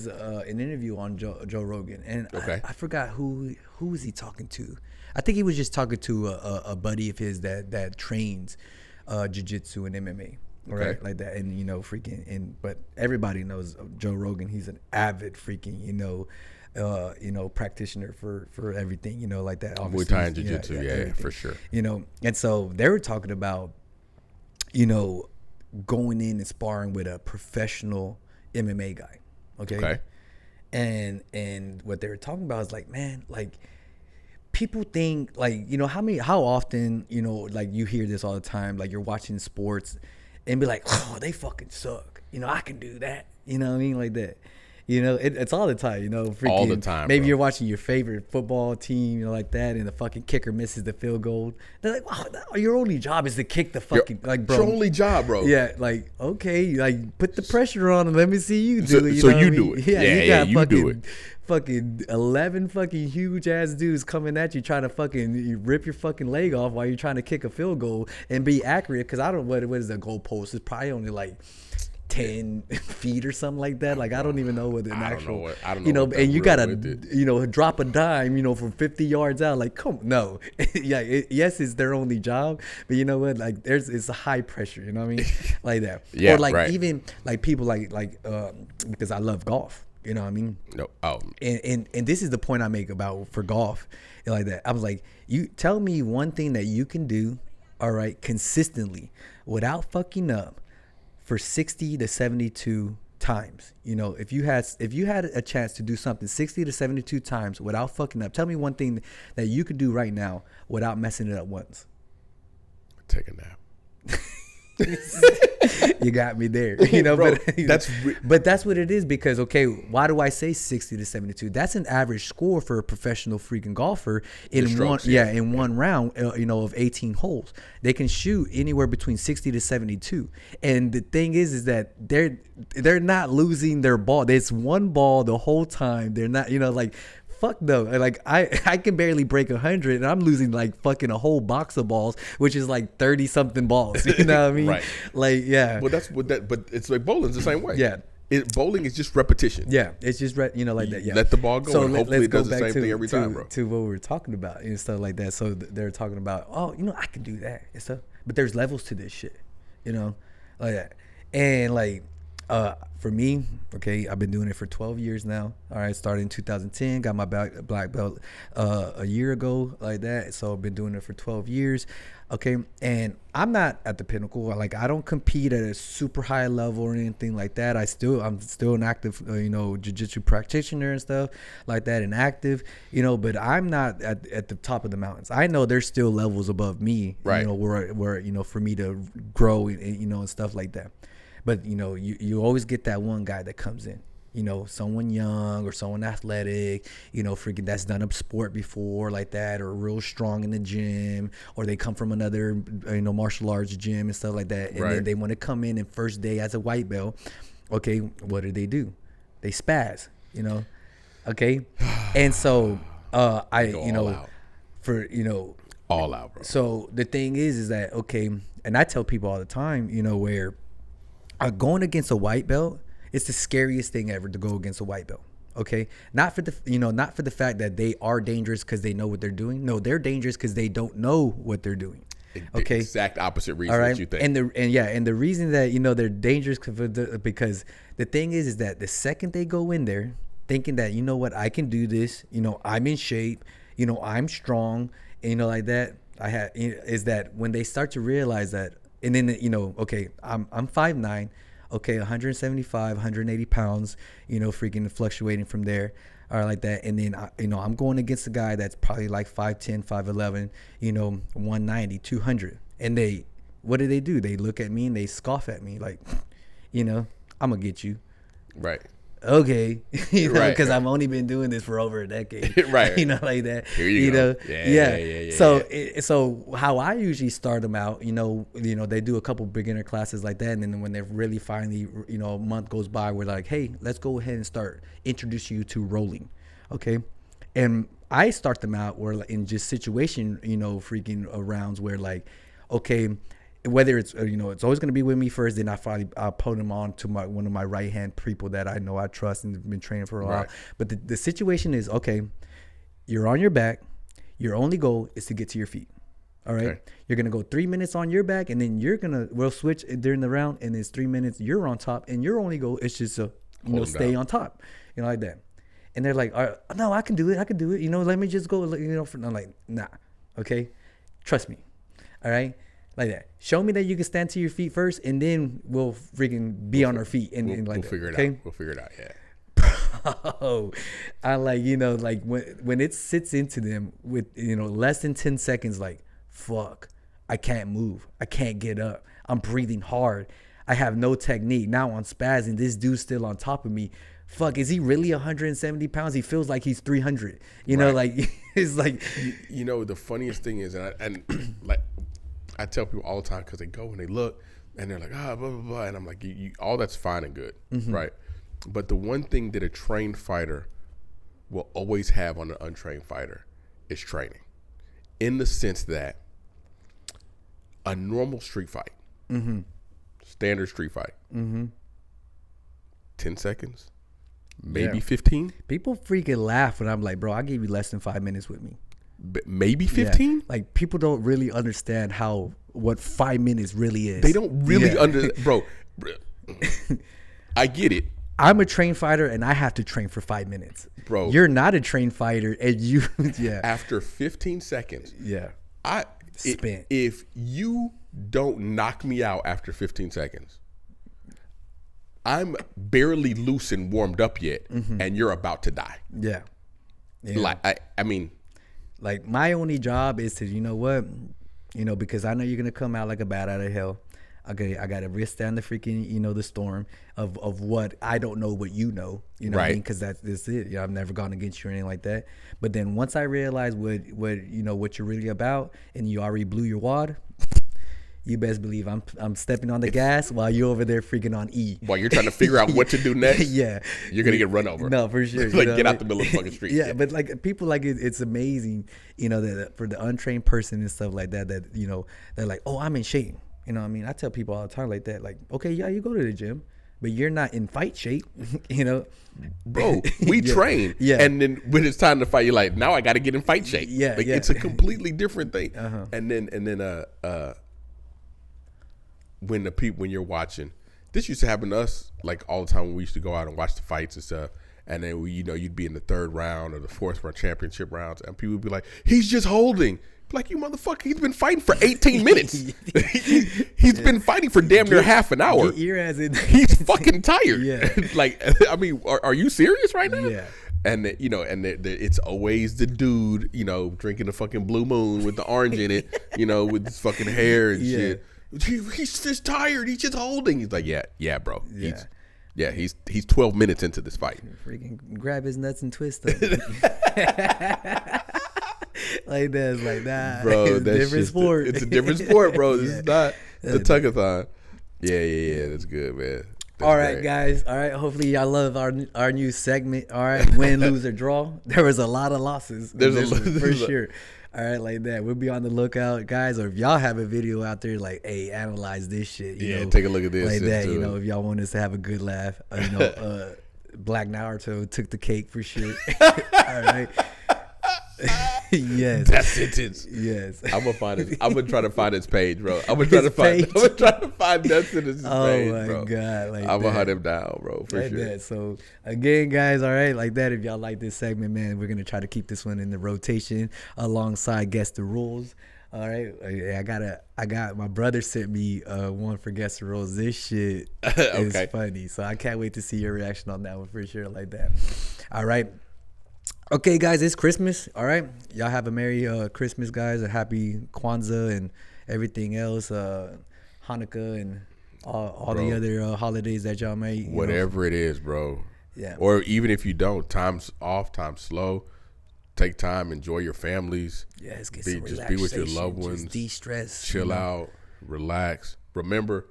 an interview on Joe Rogan, and I forgot who was he talking to. I think he was just talking to a buddy of his that trains jiu-jitsu and MMA, right? Like that. And but everybody knows Joe Rogan. He's an avid freaking practitioner for everything, like that. Muay Thai and jiu-jitsu, yeah, for sure. And so they were talking about going in and sparring with a professional MMA guy, okay? And what they were talking about is like, man, like, people think how often you hear this all the time, like you're watching sports and be like, oh, they fucking suck, I can do that, you know what I mean, like that. It's all the time, freaking, all the time. Maybe bro. You're watching your favorite football team, like that, and the fucking kicker misses the field goal. They're like, wow, your only job is to kick the fucking, bro. Your only job, bro. Yeah, like, okay, like, put the pressure on and let me see you do it. So you do it. Yeah, you do it. Fucking 11 fucking huge ass dudes coming at you trying to fucking rip your fucking leg off while you're trying to kick a field goal and be accurate, because I don't know what is the goalpost. It's probably only like 10 feet or something like that. Like, I don't even know what an actual, I don't know. And you gotta, drop a dime, from 50 yards out. Like, no. Yes, it's their only job, but you know what? Like, it's a high pressure, you know what I mean? Like that. Yeah, or like, right. even like people because I love golf. You know what I mean? No. Oh. And this is the point I make about for golf, like that. I was like, you tell me one thing that you can do, all right, consistently, without fucking up, for 60 to 72 times, if you had a chance to do something 60 to 72 times without fucking up, tell me one thing that you could do right now without messing it up once. Take a nap. You got me there, Bro, but that's what it is, because why do I say 60 to 72? That's an average score for a professional freaking golfer in one round, of 18 holes. They can shoot anywhere between 60 to 72, and the thing is that they're not losing their ball. It's one ball the whole time. They're not, fuck though. Like I can barely break 100, and I'm losing like fucking a whole box of balls, which is like 30 something balls. You know what I mean? Right. Like, yeah. Well, that's what that. But it's like bowling's the same way. Yeah. Bowling is just repetition. Yeah, it's just like that. Yeah. Let the ball go, and hopefully it does the same thing every time, bro. To what we were talking about and stuff like that. So they're talking about, I can do that and stuff. But there's levels to this shit, like that. And like, for me, I've been doing it for 12 years now. All right, started in 2010, got my black belt a year ago, like that. So I've been doing it for 12 years. And I'm not at the pinnacle. Like, I don't compete at a super high level or anything like that. I'm still an active, jiu-jitsu practitioner and stuff like that, and active, but I'm not at the top of the mountains. I know there's still levels above me, right? Where for me to grow, and stuff like that. But, you always get that one guy that comes in, someone young or someone athletic, freaking that's done a sport before like that, or real strong in the gym, or they come from another, martial arts gym and stuff like that. And then they want to come in and first day as a white belt. What do? They spaz, And so, all out, bro. So the thing is that, and I tell people all the time, where going against a white belt, it's the scariest thing ever to go against a white belt. Not for the fact that they are dangerous because they know what they're doing. No, they're dangerous because they don't know what they're doing. Exact opposite reason that you think. And the reason that they're dangerous because the thing is that the second they go in there thinking that I can do this, I'm in shape, I'm strong, like that. Is that when they start to realize that. And then, I'm 5'9", 175, 180 pounds, freaking fluctuating from there, or like that. And then, I'm going against a guy that's probably like 5'10", 5'11", 190, 200. And what do? They look at me and they scoff at me like, I'm going to get you. Right. Because I've only been doing this for over a decade, right? Like that. Here you go. Yeah. So how I usually start them out, they do a couple beginner classes like that, and then when they're really finally, a month goes by, we're like, hey, let's go ahead and start introducing you to rolling, and I start them out where in just situation, freaking rounds where like, whether it's it's always going to be with me first, then I'll put them on to one of my right hand people that I know I trust and have been training for a while. But the situation is, you're on your back, your only goal is to get to your feet. All right, you're gonna go 3 minutes on your back, and then we'll switch during the round, and it's 3 minutes you're on top, and your only goal is just to stay on top, like that. And they're like, no, I can do it, let me just go, I'm like, nah, trust me, all right. Like that. Show me that you can stand to your feet first, and then we'll freaking be on our feet and like we'll figure it out. We'll figure it out. Yeah. I like like when it sits into them with less than 10 seconds. Like, fuck, I can't move. I can't get up. I'm breathing hard. I have no technique. Now I'm spazzing. This dude's still on top of me. Fuck, is he really 170 pounds? He feels like he's 300. Like it's like the funniest thing is, and like. I tell people all the time because they go and they look and they're like, blah, blah, blah. And I'm like, all that's fine and good, right? But the one thing that a trained fighter will always have on an untrained fighter is training, in the sense that a normal street fight, standard street fight, 10 seconds, maybe 15. People freaking laugh when I'm like, bro, I'll give you less than 5 minutes with me. Maybe 15. Like, people don't really understand what 5 minutes really is. They don't really bro. I get it. I'm a trained fighter and I have to train for 5 minutes, bro. You're not a trained fighter, and you after 15 seconds, spent. If you don't knock me out after 15 seconds, I'm barely loose and warmed up yet, and you're about to die. Yeah. Like I mean, like my only job is to, you know what, because I know you're gonna come out like a bat out of hell. Okay, I gotta withstand the freaking, the storm of what I don't know what you know. You know what I mean? Because that's it. I've never gone against you or anything like that. But then once I realize what you're really about, and you already blew your wad, you best believe I'm stepping on the gas while you're over there freaking on E. While you're trying to figure out what to do next. Yeah. You're going to get run over. No, for sure. Like, get out the middle of the fucking street. Yeah, but like people, like it's amazing, that for the untrained person and stuff like that, they're like, oh, I'm in shape. You know what I mean? I tell people all the time like that, like, okay, yeah, you go to the gym, but you're not in fight shape, Bro, we train. Yeah. And then when it's time to fight, you're like, now I got to get in fight shape. Yeah. Like, it's a completely different thing. And then when you're watching, this used to happen to us like all the time when we used to go out and watch the fights and stuff. And then you'd be in the third round or the fourth round championship rounds, and people would be like, he's just holding. Like, you motherfucker, he's been fighting for 18 minutes. He's been fighting for damn near half an hour. He's fucking tired. Yeah. Like, I mean, are you serious right now? Yeah. And it's always the dude, drinking the fucking Blue Moon with the orange in it, with his fucking hair and shit. He's just tired. He's just holding. He's like, yeah, bro. Yeah. He's 12 minutes into this fight. Freaking grab his nuts and twist them. Like that. It's like, nah, bro, it's a different sport. It's a different sport, bro. This is not the tug-a-thon. Yeah. That's good, man. All right, guys. All right. Hopefully y'all love our new segment. All right. Win, lose, or draw. There was a lot of losses. For sure. All right, like that. We'll be on the lookout, guys. Or if y'all have a video out there, like, hey, analyze this shit. Take a look at this. Like that, if y'all want us to have a good laugh. Black Naruto took the cake for sure. All right. Yes. That sentence. Yes. I'm gonna try to find his page, bro. I'm gonna try to find that sentence's page, bro. Oh my God. Like I'm gonna hunt him down, bro, for like sure. That. So again, guys, all right, like that. If y'all like this segment, man, we're gonna try to keep this one in the rotation alongside Guess the Rules. All right. I got my brother sent me one for Guess the Rules. This shit is funny. So I can't wait to see your reaction on that one for sure, like that. All right. Okay, guys, it's Christmas. All right, y'all have a Merry Christmas, guys. A Happy Kwanzaa and everything else. Hanukkah and all the other holidays that y'all may. Whatever it is, bro. Yeah. Or even if you don't, time's off, time's slow. Take time, enjoy your families. Yes, just be with your loved ones. Just de-stress. Chill out, relax. Remember,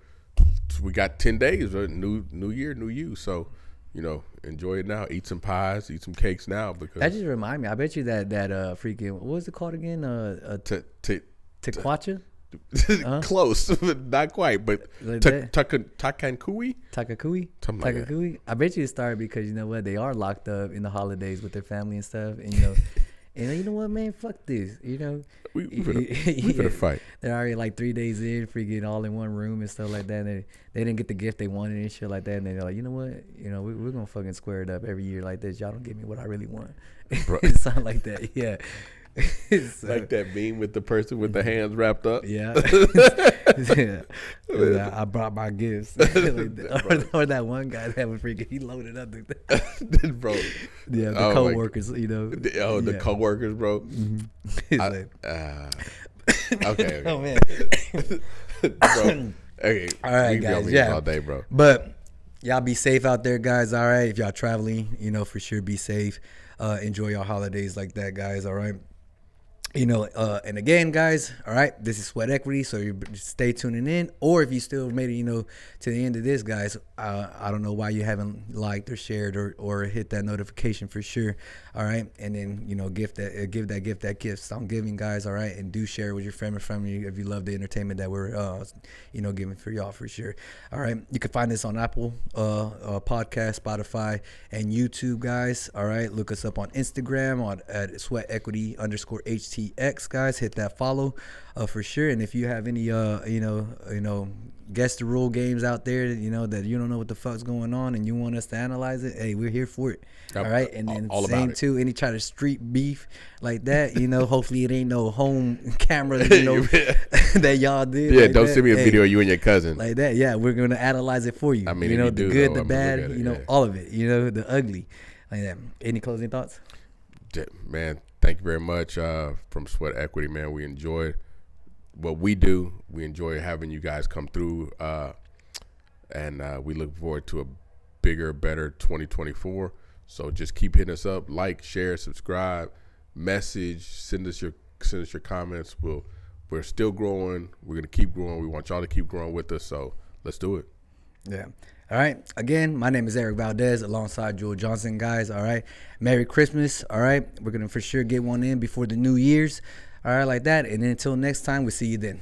we got 10 days. Right? New year, new you. So. Enjoy it now. Eat some pies, eat some cakes now. Because that just remind me. I bet you that freaking, what was it called again? Tequacha? Close, not quite, but Takankui. I bet you it started because you know what, they are locked up in the holidays with their family and stuff, and and you know what, man, fuck this, we finna fight. They're already like 3 days in, freaking all in one room and stuff like that. And they didn't get the gift they wanted and shit like that. And they're like, you know what, we're gonna fucking square it up every year like this. Y'all don't give me what I really want. Something like that, yeah. So, like that meme with the person with the hands wrapped up. Yeah. I brought my gifts. Or that one guy that was freaking, he loaded up bro. Yeah, the coworkers, the coworkers, bro. Mm-hmm. Okay. Oh man. Bro. Okay. All right, guys. Yeah. All day, bro. But y'all be safe out there, guys. All right. If y'all traveling, for sure be safe. Enjoy your holidays like that, guys. All right. And again, guys, all right, this is Sweat Equity, so you stay tuning in. Or if you still made it, to the end of this, guys, I don't know why you haven't liked or shared or hit that notification for sure. All right, and then give that gift. Stop giving, guys. All right, and do share with your family if you love the entertainment that we're giving for y'all for sure. All right, you can find this on Apple Podcast, Spotify, and YouTube, guys. All right, look us up on Instagram at SweatEquity_HTX, guys. Hit that follow for sure. And if you have any guess the rule games out there, you know, that you don't know what the fuck's going on and you want us to analyze it, hey, we're here for it. All right. And then same too, any try to street beef like that, you know, hopefully it ain't no home camera, you know, that y'all did. Yeah, like don't send me a video of you and your cousin. Like that, yeah, we're going to analyze it for you. I mean, you know, the good, the bad, you know, all of it, you know, the ugly. Like that. Any closing thoughts? Man, thank you very much from Sweat Equity, man. We enjoy what we do. We enjoy having you guys come through, and we look forward to a bigger, better 2024. So just keep hitting us up, like, share, subscribe, message, send us your comments. We're still growing. We're gonna keep growing. We want y'all to keep growing with us. So let's do it. Yeah. All right. Again, my name is Eric Valdez alongside Jules Johnson, guys. All right. Merry Christmas. All right. We're going to for sure get one in before the New Year's. All right. Like that. And then until next time, we'll see you then.